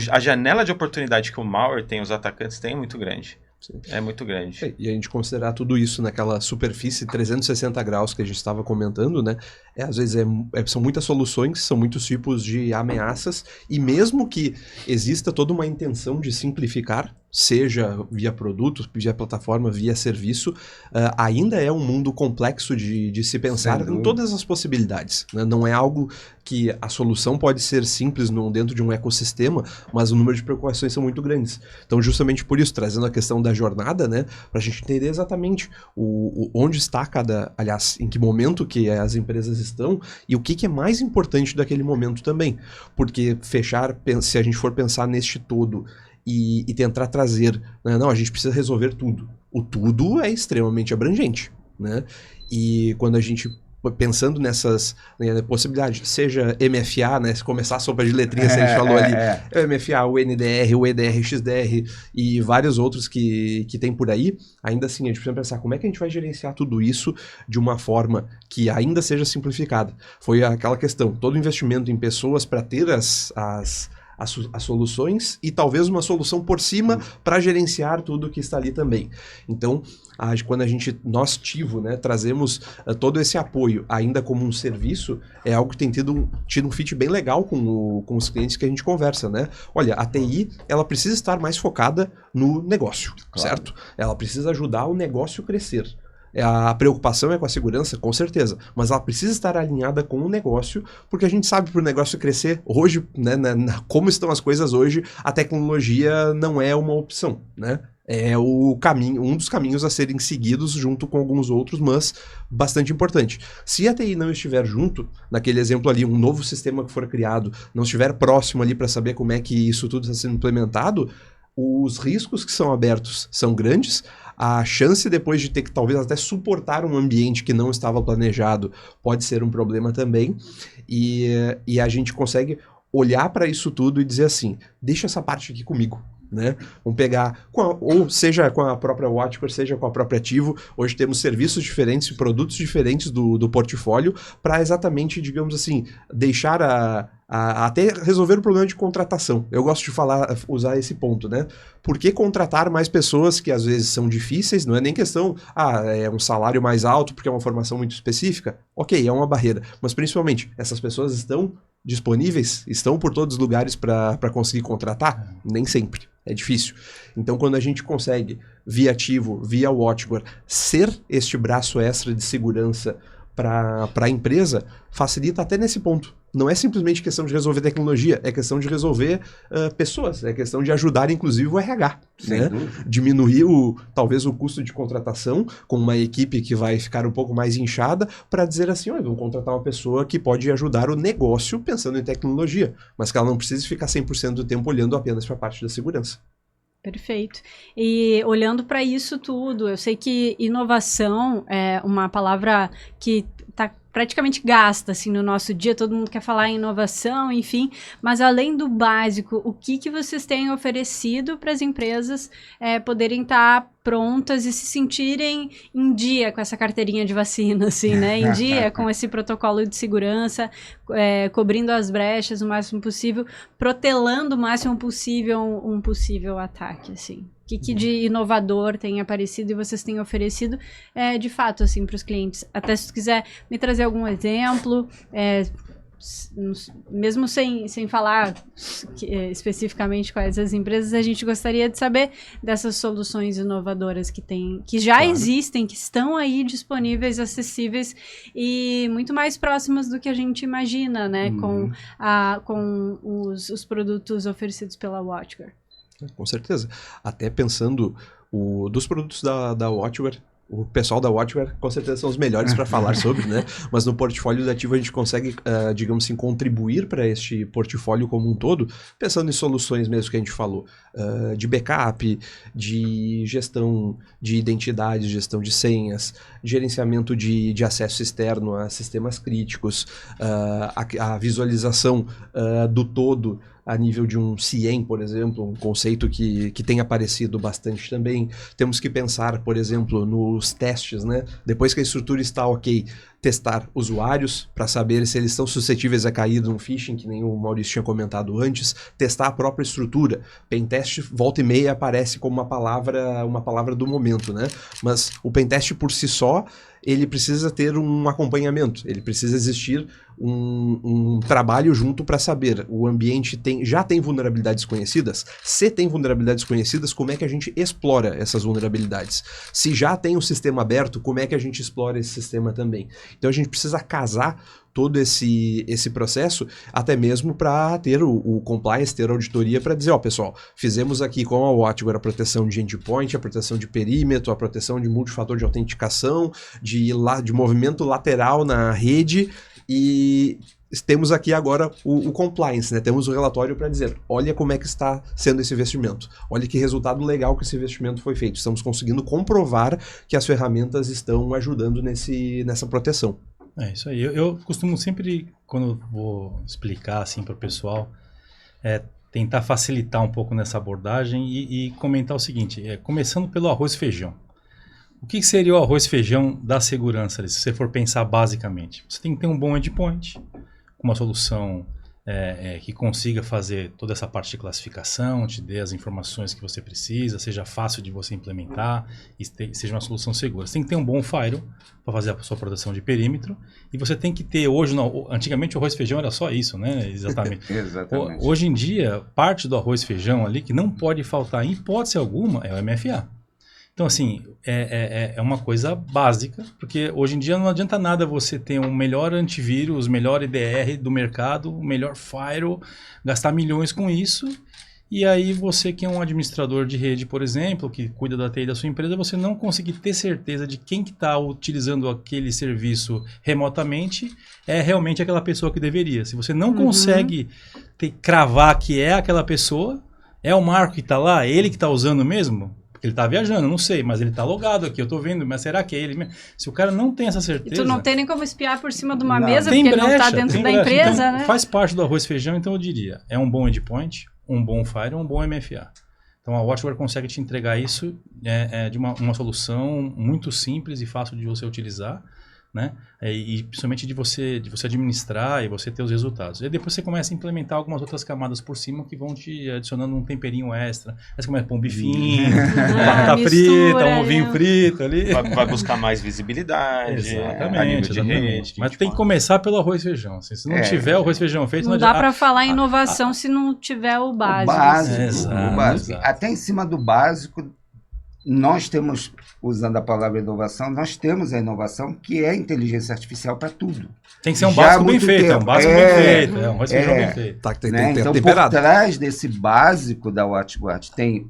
a janela de oportunidade que o malware tem, os atacantes têm, é muito grande. Sim. É muito grande. E a gente considerar tudo isso naquela superfície 360 graus que a gente estava comentando, né? Às vezes são muitas soluções, são muitos tipos de ameaças, e mesmo que exista toda uma intenção de simplificar, seja via produto, via plataforma, via serviço, ainda é um mundo complexo de se pensar em todas as possibilidades, né? Não é algo que a solução pode ser simples dentro de um ecossistema, mas o número de preocupações são muito grandes. Então, justamente por isso, trazendo a questão da jornada, né, para a gente entender exatamente onde está aliás, em que momento que as empresas estão e o que é mais importante daquele momento também. Porque se a gente for pensar neste todo e tentar trazer, né, não, a gente precisa resolver tudo. O tudo é extremamente abrangente, né? E quando a gente pensando nessas possibilidades, seja MFA, né, se começar a sopa de letrinhas que a gente falou ali, o MFA, o NDR, o EDR, XDR e vários outros que tem por aí, ainda assim a gente precisa pensar como é que a gente vai gerenciar tudo isso de uma forma que ainda seja simplificada. Foi aquela questão, todo investimento em pessoas para ter as soluções e talvez uma solução por cima para gerenciar tudo que está ali também. Então, quando nós Tivo, né, trazemos todo esse apoio ainda como um serviço, é algo que tem tido um fit bem legal com os clientes que a gente conversa, né? Olha, a TI, ela precisa estar mais focada no negócio, certo? Ela precisa ajudar o negócio a crescer. A preocupação é com a segurança, com certeza, mas ela precisa estar alinhada com o negócio, porque a gente sabe que para o negócio crescer hoje, né, como estão as coisas hoje, a tecnologia não é uma opção, né? É um dos caminhos a serem seguidos junto com alguns outros, mas bastante importante. Se a TI não estiver junto, naquele exemplo ali, um novo sistema que for criado, não estiver próximo ali para saber como é que isso tudo está sendo implementado, os riscos que são abertos são grandes, a chance depois de ter que talvez até suportar um ambiente que não estava planejado pode ser um problema também, e a gente consegue olhar para isso tudo e dizer assim, deixa essa parte aqui comigo, né? Vamos pegar, ou seja com a própria WatchGuard, seja com a própria Tivo, hoje temos serviços diferentes, produtos diferentes do portfólio para exatamente, digamos assim, deixar até resolver o problema de contratação. Eu gosto de usar esse ponto, né? Por que contratar mais pessoas que às vezes são difíceis? Não é nem questão, é um salário mais alto porque é uma formação muito específica. Ok, é uma barreira. Mas principalmente, essas pessoas estão disponíveis? Estão por todos os lugares para conseguir contratar? Nem sempre. É difícil. Então, quando a gente consegue, via Tivo, via WatchGuard, ser este braço extra de segurança para a empresa, facilita até nesse ponto. Não é simplesmente questão de resolver tecnologia, é questão de resolver pessoas, é questão de ajudar, inclusive, o RH. Né? Diminuir talvez o custo de contratação com uma equipe que vai ficar um pouco mais inchada para dizer assim, vamos contratar uma pessoa que pode ajudar o negócio pensando em tecnologia, mas que ela não precise ficar 100% do tempo olhando apenas para a parte da segurança. Perfeito. E olhando para isso tudo, eu sei que inovação é uma palavra que está praticamente gasta assim, no nosso dia, todo mundo quer falar em inovação, enfim, mas além do básico, o que vocês têm oferecido para as empresas poderem estar prontas e se sentirem em dia com essa carteirinha de vacina, assim, né? Em dia com esse protocolo de segurança, cobrindo as brechas o máximo possível, protelando o máximo possível um possível ataque, assim. O que de inovador tem aparecido e vocês têm oferecido, de fato, assim, para os clientes? Até se tu quiser me trazer algum exemplo, mesmo sem falar especificamente quais as empresas, a gente gostaria de saber dessas soluções inovadoras que já existem, que estão aí disponíveis, acessíveis e muito mais próximas do que a gente imagina, né, com os produtos oferecidos pela WatchGuard. Com certeza. Até pensando dos produtos da WatchGuard, O pessoal da Watchware com certeza são os melhores para falar sobre, né? Mas no portfólio da Ativo a gente consegue, digamos assim, contribuir para este portfólio como um todo, pensando em soluções mesmo que a gente falou, de backup, de gestão de identidades, gestão de senhas, gerenciamento de acesso externo a sistemas críticos, a visualização do todo a nível de um CIEM, por exemplo, um conceito que tem aparecido bastante também. Temos que pensar, por exemplo, nos testes, né? Depois que a estrutura está ok, testar usuários para saber se eles estão suscetíveis a cair num phishing, que nem o Maurício tinha comentado antes, testar a própria estrutura. Pentest, volta e meia, aparece como uma palavra do momento, né? Mas o pentest por si só, ele precisa ter um acompanhamento, ele precisa existir um trabalho junto para saber, o ambiente já tem vulnerabilidades conhecidas? Se tem vulnerabilidades conhecidas, como é que a gente explora essas vulnerabilidades? Se já tem um sistema aberto, como é que a gente explora esse sistema também? Então a gente precisa casar todo esse processo, até mesmo para ter o compliance, ter a auditoria para dizer, pessoal, fizemos aqui com a Watchware a proteção de endpoint, a proteção de perímetro, a proteção de multifator de autenticação, de movimento lateral na rede, e temos aqui agora o compliance, né? Temos o relatório para dizer, olha como é que está sendo esse investimento, olha que resultado legal que esse investimento foi feito, estamos conseguindo comprovar que as ferramentas estão ajudando nessa proteção. É isso aí. Eu costumo sempre, quando vou explicar assim para o pessoal, tentar facilitar um pouco nessa abordagem e comentar o seguinte, começando pelo arroz e feijão. O que seria o arroz e feijão da segurança, se você for pensar basicamente? Você tem que ter um bom endpoint, uma solução que consiga fazer toda essa parte de classificação, te dê as informações que você precisa, seja fácil de você implementar e seja uma solução segura. Você tem que ter um bom firewall para fazer a sua proteção de perímetro e você tem que ter antigamente o arroz e feijão era só isso, né? Exatamente. Exatamente. Hoje em dia, parte do arroz e feijão ali que não pode faltar em hipótese alguma é o MFA. Então, assim, é uma coisa básica, porque hoje em dia não adianta nada você ter um melhor antivírus, melhor EDR do mercado, o melhor firewall, gastar milhões com isso, e aí você que é um administrador de rede, por exemplo, que cuida da TI da sua empresa, você não conseguir ter certeza de quem que está utilizando aquele serviço remotamente é realmente aquela pessoa que deveria. Se você não consegue cravar que é aquela pessoa, é o Marco que está lá, ele que está usando mesmo? Porque ele está viajando, não sei, mas ele está logado aqui, eu estou vendo, mas será que é ele mesmo? Se o cara não tem essa certeza... E tu não tem nem como espiar por cima de uma mesa, porque ele não está dentro da empresa, então, né? Faz parte do arroz e feijão, então eu diria, é um bom endpoint, um bom firewall, um bom MFA. Então a Watchware consegue te entregar isso de uma solução muito simples e fácil de você utilizar, né? E principalmente de você administrar e você ter os resultados. E depois você começa a implementar algumas outras camadas por cima que vão te adicionando um temperinho extra. Aí você começa a pôr um bifinho, batata frita, um ovinho frito ali. Vai buscar mais visibilidade. Exatamente, a nível de rede. Mas tem que começar pelo arroz e feijão. Assim, se não tiver o arroz e feijão feito... Não dá para falar em inovação se não tiver o básico. O básico. Até em cima do básico... Nós temos, usando a palavra inovação, nós temos a inovação que é a inteligência artificial para tudo. Tem que ser um básico bem feito, um básico bem feito, um arroz e feijão bem feito. Então, por trás desse básico da WatchGuard tem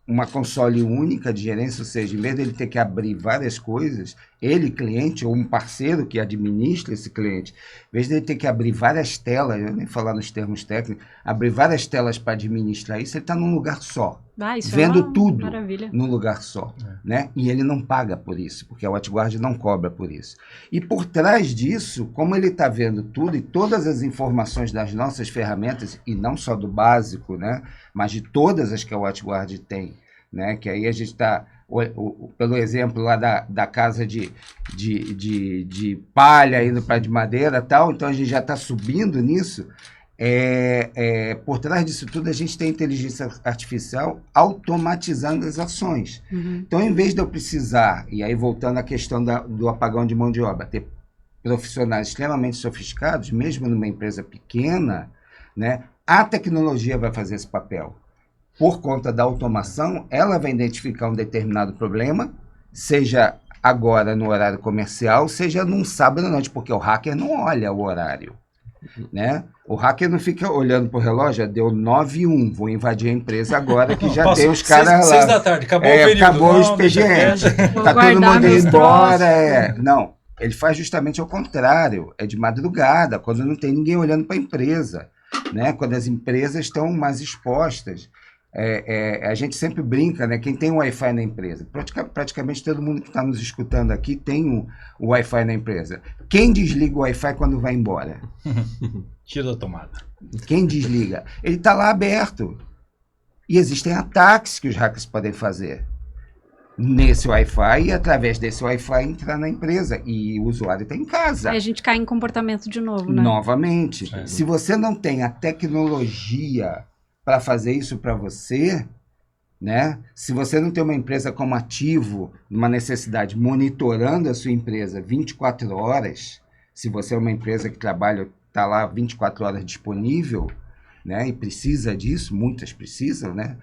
uma console única de gerência, ou seja, em vez dele ter que abrir várias coisas, ele, cliente, ou um parceiro que administra esse cliente, em vez dele ter que abrir várias telas, eu nem falar nos termos técnicos, abrir várias telas para administrar isso, ele está num lugar só. Vendo tudo maravilha. Num lugar só, né? E ele não paga por isso, porque a WatchGuard não cobra por isso. E por trás disso, como ele está vendo tudo e todas as informações das nossas ferramentas, e não só do básico, né? Mas de todas as que a WatchGuard tem, né? Que aí a gente está, pelo exemplo lá da casa de palha indo para de madeira e tal, então a gente já está subindo nisso. Por trás disso tudo a gente tem inteligência artificial automatizando as ações. Então, em vez de eu precisar, e aí voltando à questão do apagão de mão de obra, ter profissionais extremamente sofisticados, mesmo numa empresa pequena, né, a tecnologia vai fazer esse papel. Por conta da automação, ela vai identificar um determinado problema, seja agora no horário comercial, seja num sábado à noite, porque o hacker não olha o horário. né? O hacker não fica olhando pro relógio, deu 9h01, vou invadir a empresa agora que já tem os caras lá. 6 da tarde, acabou o período. Acabou o Não, deixa expediente, quieto. tá todo mundo meus indo embora. troços. Não, ele faz justamente ao contrário, é de madrugada, quando não tem ninguém olhando para a empresa, né? Quando as empresas estão mais expostas. A gente sempre brinca, né? Quem tem um Wi-Fi na empresa, praticamente todo mundo que está nos escutando aqui tem o Wi-Fi na empresa. Quem desliga o Wi-Fi quando vai embora? Tira da tomada. Quem desliga? Ele está lá aberto. E existem ataques que os hackers podem fazer nesse Wi-Fi e através desse Wi-Fi entrar na empresa. E o usuário está em casa. Aí a gente cai em comportamento de novo, né? Novamente. Se você não tem a tecnologia para fazer isso para você, né? Se você não tem uma empresa como Ativo, uma necessidade monitorando a sua empresa 24 horas, se você é uma empresa que trabalha, está lá 24 horas disponível, né? E precisa disso, muitas precisam, né?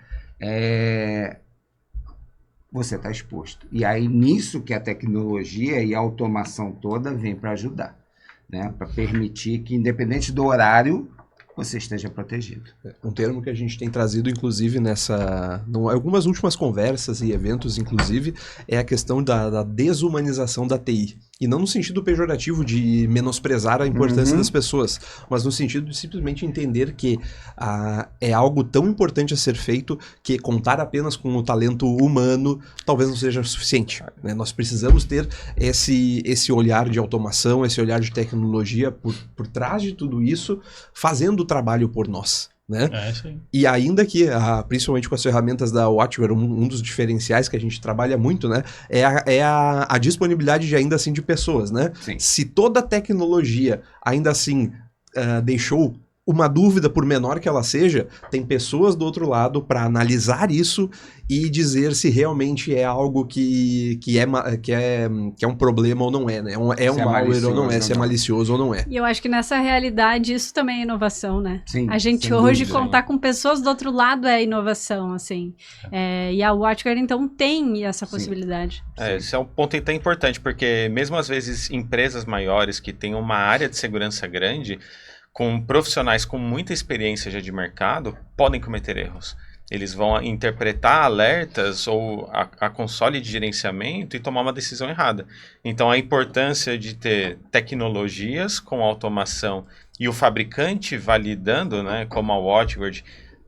Você está exposto. E aí nisso que a tecnologia e a automação toda vem para ajudar, né? Para permitir que, independente do horário, você esteja protegido. Um termo que a gente tem trazido, inclusive, algumas últimas conversas e eventos, inclusive, é a questão da desumanização da TI. E não no sentido pejorativo de menosprezar a importância das pessoas, mas no sentido de simplesmente entender que é algo tão importante a ser feito que contar apenas com o talento humano talvez não seja suficiente, né? Nós precisamos ter esse olhar de automação, esse olhar de tecnologia por trás de tudo isso, fazendo o trabalho por nós, né? Sim. E ainda que, principalmente com as ferramentas da Watchware, um dos diferenciais que a gente trabalha muito, né, é a disponibilidade de, ainda assim, de pessoas, né? Sim. Se toda a tecnologia ainda assim deixou uma dúvida, por menor que ela seja, tem pessoas do outro lado para analisar isso e dizer se realmente é algo que é um problema ou não é, né? É um malware ou não é, se é malicioso ou não é. E eu acho que nessa realidade isso também é inovação, né? Sim, A gente sem hoje dúvida. contar com pessoas do outro lado é inovação, assim. E a Watchware, então, tem essa possibilidade. Esse é um ponto até importante, porque mesmo às vezes empresas maiores que têm uma área de segurança grande, com profissionais com muita experiência já de mercado, podem cometer erros. Eles vão interpretar alertas ou a console de gerenciamento e tomar uma decisão errada. Então, a importância de ter tecnologias com automação e o fabricante validando, né, como a Watchword,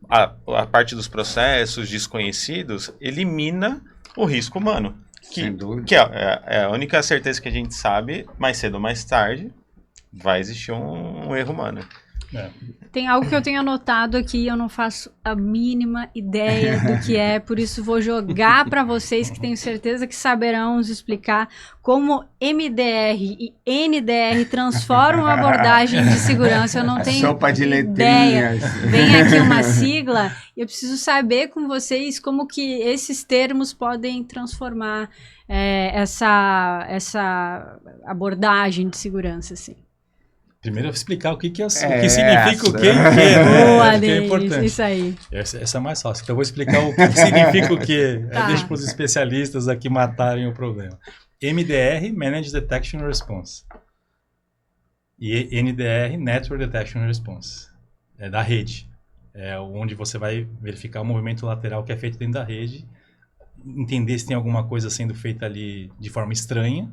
a parte dos processos desconhecidos, elimina o risco humano. Que é a única certeza que a gente sabe, mais cedo ou mais tarde, vai existir um erro humano. Tem algo que eu tenho anotado aqui, eu não faço a mínima ideia do que é, por isso vou jogar para vocês que tenho certeza que saberão nos explicar como MDR e NDR transformam a abordagem de segurança. Eu não tenho Sopa de ideia. letrinhas. Vem aqui uma sigla e eu preciso saber com vocês como que esses termos podem transformar essa abordagem de segurança, assim. Primeiro eu vou explicar o que significa o que Boa, que é importante. isso aí. Essa é mais fácil. Então eu vou explicar o que significa o que. Tá. Deixa para os especialistas aqui matarem o problema. MDR, Managed Detection and Response. E NDR, Network Detection and Response. É da rede. É onde você vai verificar o movimento lateral que é feito dentro da rede, entender se tem alguma coisa sendo feita ali de forma estranha.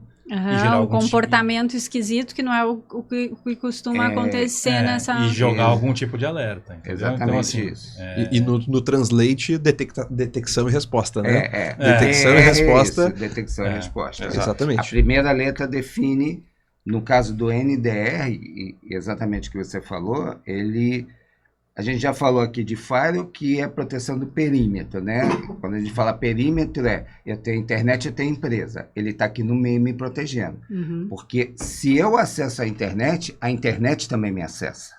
Um comportamento esquisito que não é o que costuma acontecer nessa... E jogar algum tipo de alerta. Entendeu? Exatamente então, assim, isso. E no Translate, detecção e resposta, né? Detecção e resposta. Isso, detecção e resposta. Exatamente. A primeira letra define, no caso do NDR, exatamente o que você falou, a gente já falou aqui de firewall, que é proteção do perímetro, né? Quando a gente fala perímetro, eu tenho internet, eu tenho empresa. Ele está aqui no meio me protegendo. Uhum. Porque se eu acesso a internet também me acessa.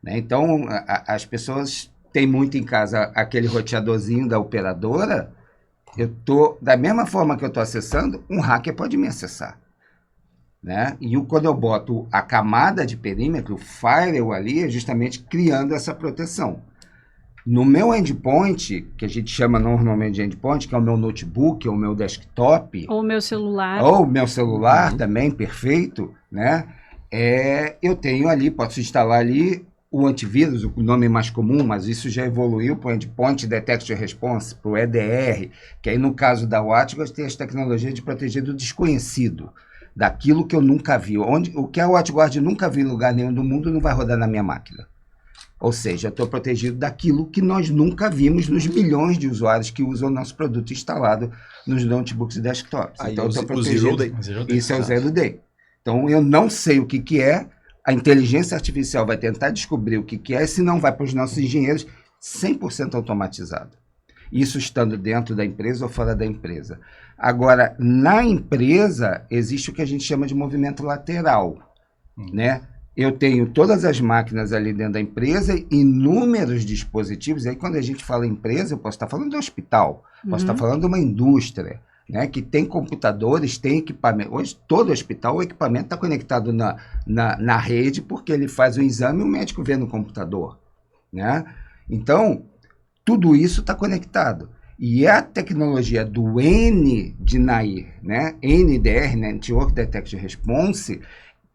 Né? Então, as pessoas têm muito em casa aquele roteadorzinho da operadora. Da mesma forma que eu estou acessando, um hacker pode me acessar. Né? E quando eu boto a camada de perímetro, o firewall ali é justamente criando essa proteção. No meu endpoint, que a gente chama normalmente de endpoint, que é o meu notebook, ou o meu desktop... Ou o meu celular. Ou o meu celular também, perfeito, né? eu tenho ali, posso instalar ali o antivírus, o nome mais comum, mas isso já evoluiu para o Endpoint Detection Response, para o EDR, que aí no caso da WatchGuard tem as tecnologias de proteger do desconhecido, daquilo que eu nunca vi. O que a WatchGuard nunca viu em lugar nenhum do mundo não vai rodar na minha máquina. Ou seja, eu estou protegido daquilo que nós nunca vimos nos milhões de usuários que usam o nosso produto instalado nos notebooks e desktops. Aí então, eu estou o protegido. Zero Day. Isso é o Zero Day. Então, eu não sei o que é, a inteligência artificial vai tentar descobrir o que é, senão vai para os nossos engenheiros 100% automatizado. Isso estando dentro da empresa ou fora da empresa. Agora, na empresa, existe o que a gente chama de movimento lateral, né? Eu tenho todas as máquinas ali dentro da empresa, inúmeros dispositivos. Aí, quando a gente fala empresa, eu posso estar falando de um hospital, posso estar falando de uma indústria, né, que tem computadores, tem equipamento. Hoje, todo hospital, o equipamento está conectado na rede, porque ele faz o exame e o médico vê no computador, né? Então, tudo isso está conectado. E a tecnologia do N de NAIR, né, NDR, Network Detection Response,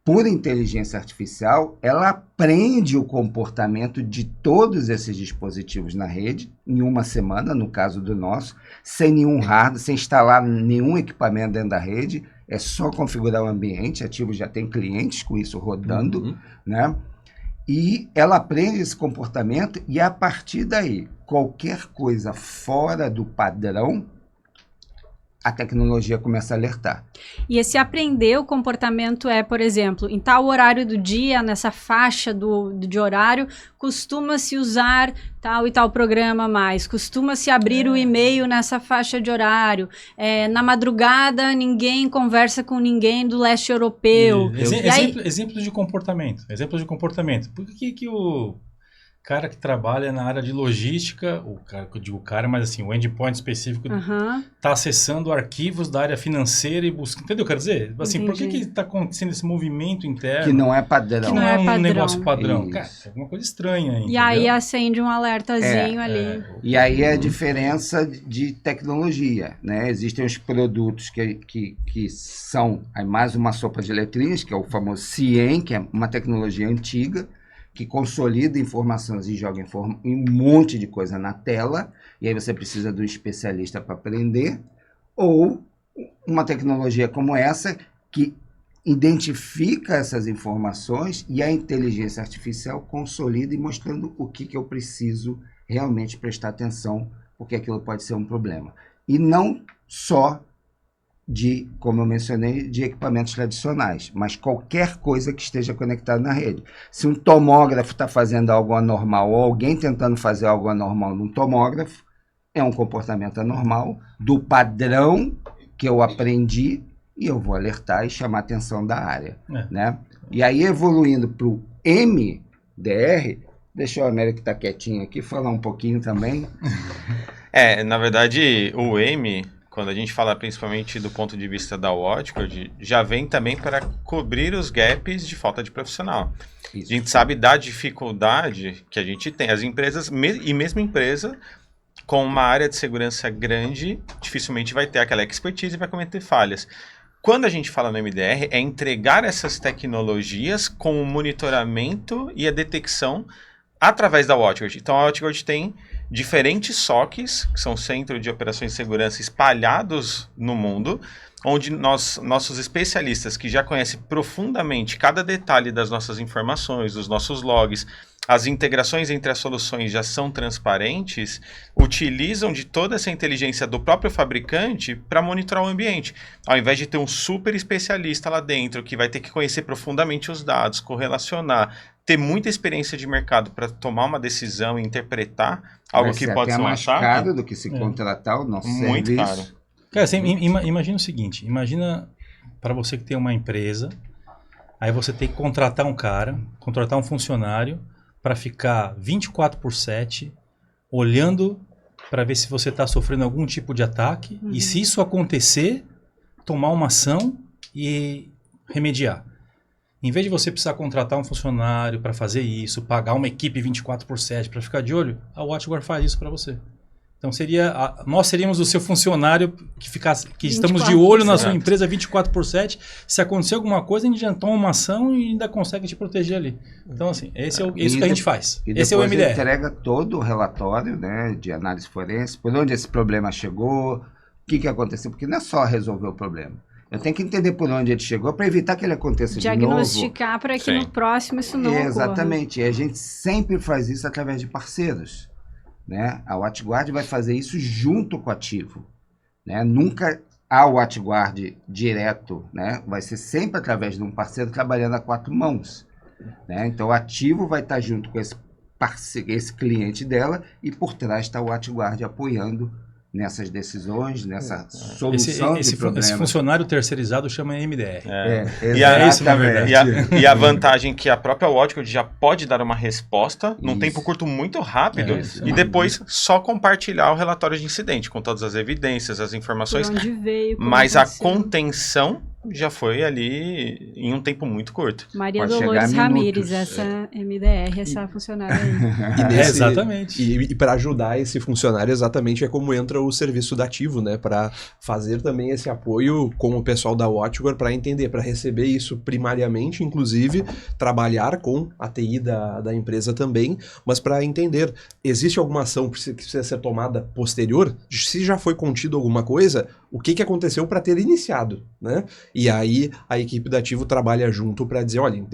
por inteligência artificial, ela aprende o comportamento de todos esses dispositivos na rede em uma semana, no caso do nosso, sem nenhum hardware, sem instalar nenhum equipamento dentro da rede, é só configurar o ambiente. A Ativo já tem clientes com isso rodando, né? E ela aprende esse comportamento e, a partir daí, qualquer coisa fora do padrão, a tecnologia começa a alertar. E esse aprender o comportamento é, por exemplo, em tal horário do dia, nessa faixa de horário, costuma-se usar tal e tal programa mais, costuma-se abrir o e-mail nessa faixa de horário, na madrugada ninguém conversa com ninguém do leste europeu. Exemplos de comportamento. Exemplos de comportamento. Por que o cara que trabalha na área de logística, eu digo mas assim, o endpoint específico está acessando arquivos da área financeira e buscando, entendeu? Quer dizer, assim, por que está acontecendo esse movimento interno? Que não é padrão. Que não é um negócio padrão. Isso. Cara, é alguma coisa estranha aí. E aí acende um alertazinho ali. E aí é a diferença de tecnologia, né? Existem os produtos que são mais uma sopa de letrinhas, que é o famoso CIEM, que é uma tecnologia antiga, que consolida informações e joga um monte de coisa na tela, e aí você precisa de um especialista para aprender, ou uma tecnologia como essa, que identifica essas informações e a inteligência artificial consolida e mostrando o que eu preciso realmente prestar atenção, porque aquilo pode ser um problema. E não só como eu mencionei, de equipamentos tradicionais, mas qualquer coisa que esteja conectada na rede. Se um tomógrafo está fazendo algo anormal, ou alguém tentando fazer algo anormal num tomógrafo, é um comportamento anormal do padrão que eu aprendi, e eu vou alertar e chamar a atenção da área. Né? E aí, evoluindo para o MDR, deixa o Américo que está quietinho aqui falar um pouquinho também. Na verdade, o M, quando a gente fala principalmente do ponto de vista da WatchGuard, já vem também para cobrir os gaps de falta de profissional. Isso. A gente sabe da dificuldade que a gente tem. As empresas, e mesmo empresa, com uma área de segurança grande, dificilmente vai ter aquela expertise e vai cometer falhas. Quando a gente fala no MDR, é entregar essas tecnologias com o monitoramento e a detecção através da WatchGuard. Então, a WatchGuard tem diferentes SOCs, que são Centros de Operações de Segurança espalhados no mundo, onde nossos especialistas, que já conhecem profundamente cada detalhe das nossas informações, dos nossos logs, as integrações entre as soluções já são transparentes, utilizam de toda essa inteligência do próprio fabricante para monitorar o ambiente. Ao invés de ter um super especialista lá dentro, que vai ter que conhecer profundamente os dados, correlacionar, ter muita experiência de mercado para tomar uma decisão e interpretar algo que pode ser um ataque. Mais caro do que se contratar o nosso muito serviço. Caro. Cara, assim, imagina o seguinte, imagina para você que tem uma empresa, aí você tem que contratar um cara, contratar um funcionário para ficar 24/7 olhando para ver se você está sofrendo algum tipo de ataque e, se isso acontecer, tomar uma ação e remediar. Em vez de você precisar contratar um funcionário para fazer isso, pagar uma equipe 24/7 para ficar de olho, a WatchGuard faz isso para você. Então nós seríamos o seu funcionário que estamos de 24/7. olho na sua empresa 24/7. Se acontecer alguma coisa, a gente já toma uma ação e ainda consegue te proteger ali. Então, assim, isso que a gente faz. E Esse é o depois MDR. entrega todo o relatório, né, de análise forense, por onde esse problema chegou, o que aconteceu, porque não é só resolver o problema. Eu tenho que entender por onde ele chegou para evitar que ele aconteça de novo. Diagnosticar para que no próximo isso não ocorra. Exatamente. E a gente sempre faz isso através de parceiros. Né? A WatchGuard vai fazer isso junto com o ativo. Né? Nunca há o WatchGuard direto. Né? Vai ser sempre através de um parceiro trabalhando a 4 mãos. Né? Então o ativo vai estar junto com esse cliente dela e por trás está o WatchGuard apoiando nessas decisões, nessa solução de problemas. Esse funcionário terceirizado chama MDR. E a vantagem que a própria WatchGuard já pode dar uma resposta num tempo curto muito rápido e depois só compartilhar o relatório de incidente com todas as evidências, as informações. Por onde veio, mas a contenção já foi ali em um tempo muito curto. Maria Dolores Ramírez, essa MDR, essa funcionária aí. Exatamente. E para ajudar esse funcionário, exatamente, é como entra o serviço da Ativo, né? Para fazer também esse apoio com o pessoal da WatchGuard para entender, para receber isso primariamente, inclusive, trabalhar com a TI da empresa também, mas para entender, existe alguma ação que precisa ser tomada posterior? Se já foi contido alguma coisa, o que aconteceu para ter iniciado, né? E aí a equipe da Ativo trabalha junto para dizer, olha,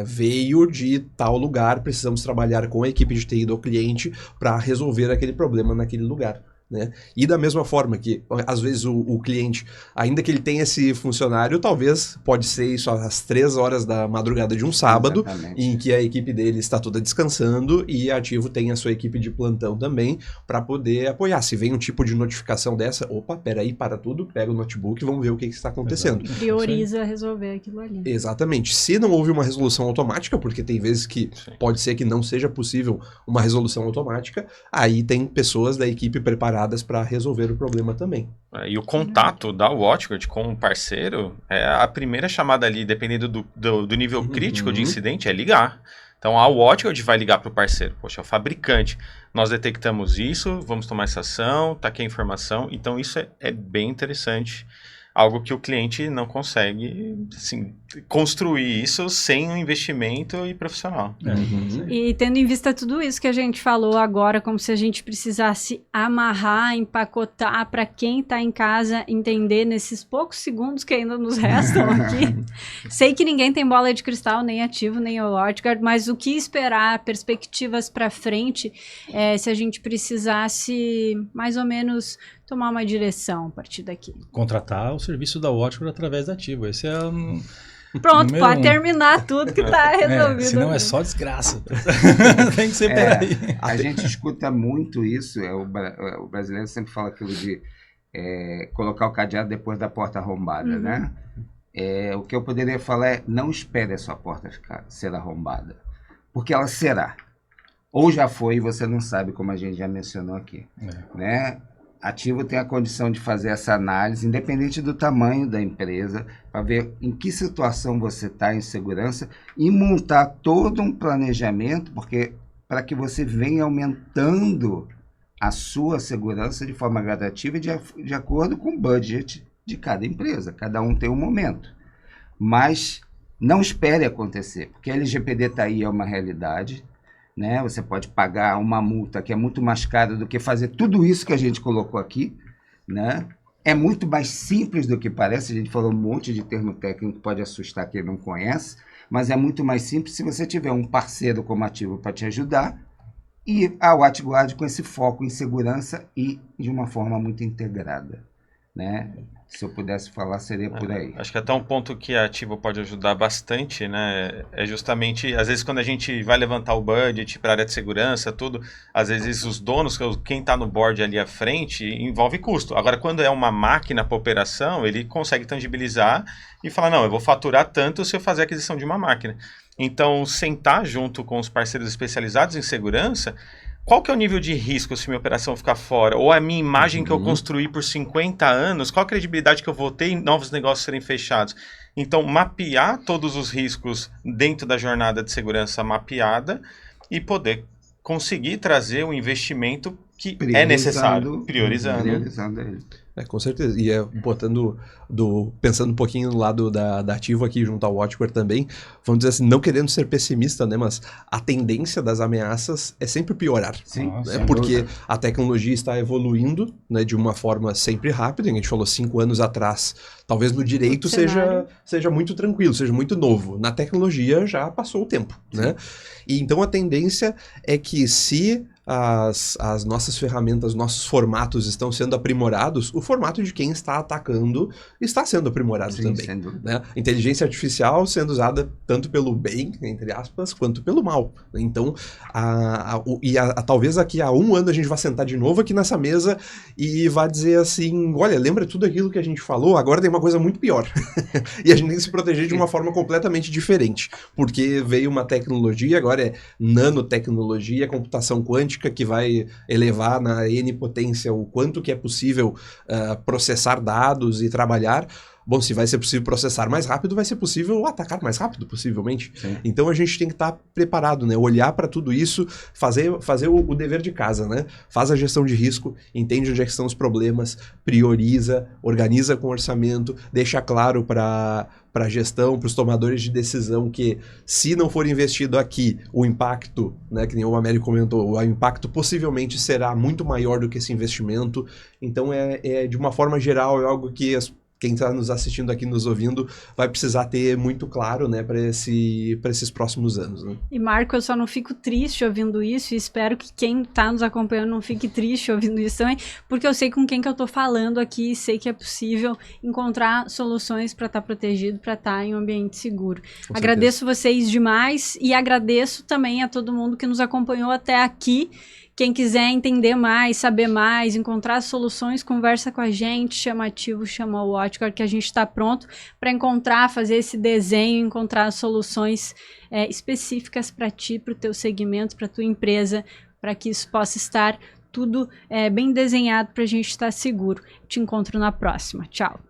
veio de tal lugar, precisamos trabalhar com a equipe de TI do cliente para resolver aquele problema naquele lugar. Né? E da mesma forma que, às vezes, o cliente, ainda que ele tenha esse funcionário, talvez pode ser isso às 3 horas da madrugada de um sábado, em que a equipe dele está toda descansando e a Ativo tem a sua equipe de plantão também para poder apoiar. Se vem um tipo de notificação dessa, opa, peraí, para tudo, pega o notebook e vamos ver o que está acontecendo. Prioriza resolver aquilo ali. Exatamente. Se não houve uma resolução automática, porque tem vezes que pode ser que não seja possível uma resolução automática, aí tem pessoas da equipe preparadas para resolver o problema também. E o contato da WatchGuard com o parceiro, a primeira chamada ali, dependendo do nível crítico de incidente, é ligar. Então a WatchGuard vai ligar para o parceiro. Poxa, o fabricante, nós detectamos isso, vamos tomar essa ação, tá aqui a informação. Então isso é bem interessante. Algo que o cliente não consegue, assim, construir isso sem um investimento e profissional. E tendo em vista tudo isso que a gente falou agora, como se a gente precisasse amarrar, empacotar para quem está em casa entender nesses poucos segundos que ainda nos restam aqui. Sei que ninguém tem bola de cristal, nem Ativo, nem o WatchGuard, mas o que esperar, perspectivas para frente, se a gente precisasse mais ou menos tomar uma direção a partir daqui. Contratar o serviço da WatchGuard através da Ativo. Esse é pronto, pode terminar tudo que está resolvido. Senão é só desgraça. Tem que ser por aí. A gente escuta muito isso. O brasileiro sempre fala aquilo de colocar o cadeado depois da porta arrombada, né? O que eu poderia falar é não espere a sua porta ser arrombada. Porque ela será. Ou já foi e você não sabe, como a gente já mencionou aqui. Né? Ativo tem a condição de fazer essa análise, independente do tamanho da empresa, para ver em que situação você está em segurança e montar todo um planejamento, porque para que você venha aumentando a sua segurança de forma gradativa e de acordo com o budget de cada empresa. Cada um tem um momento. Mas não espere acontecer, porque a LGPD está aí, é uma realidade. Né? Você pode pagar uma multa que é muito mais cara do que fazer tudo isso que a gente colocou aqui. Né? É muito mais simples do que parece. A gente falou um monte de termo técnico que pode assustar quem não conhece, mas é muito mais simples se você tiver um parceiro como Ativo para te ajudar e a WatchGuard com esse foco em segurança e de uma forma muito integrada. Né? Se eu pudesse falar, seria por aí. Acho que até um ponto que a Ativo pode ajudar bastante, né? É justamente, às vezes, quando a gente vai levantar o budget para a área de segurança, tudo, às vezes os donos, quem está no board ali à frente, envolve custo. Agora, quando é uma máquina para operação, ele consegue tangibilizar e falar, não, eu vou faturar tanto se eu fazer a aquisição de uma máquina. Então, sentar junto com os parceiros especializados em segurança, qual que é o nível de risco se minha operação ficar fora? Ou a minha imagem que eu construí por 50 anos, qual a credibilidade que eu vou ter em novos negócios serem fechados? Então, mapear todos os riscos dentro da jornada de segurança mapeada e poder conseguir trazer um investimento que é necessário, priorizando ele. Com certeza. E pensando um pouquinho no lado da Ativo aqui junto ao Watchware também, vamos dizer assim, não querendo ser pessimista, né, mas a tendência das ameaças é sempre piorar. Sim, né, porque a tecnologia está evoluindo, né, de uma forma sempre rápida. A gente falou 5 anos atrás, talvez no direito seja muito tranquilo, seja muito novo. Na tecnologia já passou o tempo, né? E então a tendência é que se as nossas ferramentas, nossos formatos estão sendo aprimorados, o formato de quem está atacando está sendo aprimorado também. Né? Inteligência artificial sendo usada tanto pelo bem, entre aspas, quanto pelo mal. Então, talvez daqui a 1 ano a gente vá sentar de novo aqui nessa mesa e vá dizer assim, olha, lembra tudo aquilo que a gente falou? Agora tem uma coisa muito pior. E a gente tem que se proteger de uma forma completamente diferente, porque veio uma tecnologia, agora é nanotecnologia, computação quântica, que vai elevar na N potência o quanto que é possível processar dados e trabalhar. Bom, se vai ser possível processar mais rápido, vai ser possível atacar mais rápido, possivelmente. Sim. Então a gente tem que estar preparado, né? Olhar para tudo isso, fazer o dever de casa, né? Faz a gestão de risco, entende onde é que estão os problemas, prioriza, organiza com orçamento, deixa claro para a gestão, para os tomadores de decisão que se não for investido aqui, o impacto, né, que nem o Américo comentou, o impacto possivelmente será muito maior do que esse investimento. Então de uma forma geral, é algo que quem está nos assistindo aqui, nos ouvindo, vai precisar ter muito claro, né, para esses próximos anos. Né? E Marco, eu só não fico triste ouvindo isso, e espero que quem está nos acompanhando não fique triste ouvindo isso também, porque eu sei com quem que eu estou falando aqui, sei que é possível encontrar soluções para estar protegido, para estar em um ambiente seguro. Agradeço vocês demais e agradeço também a todo mundo que nos acompanhou até aqui. Quem quiser entender mais, saber mais, encontrar soluções, conversa com a gente, chama Ativo, chama o Watchware, que a gente está pronto para encontrar, fazer esse desenho, encontrar soluções específicas para ti, para o teu segmento, para a tua empresa, para que isso possa estar tudo bem desenhado para a gente estar seguro. Te encontro na próxima. Tchau!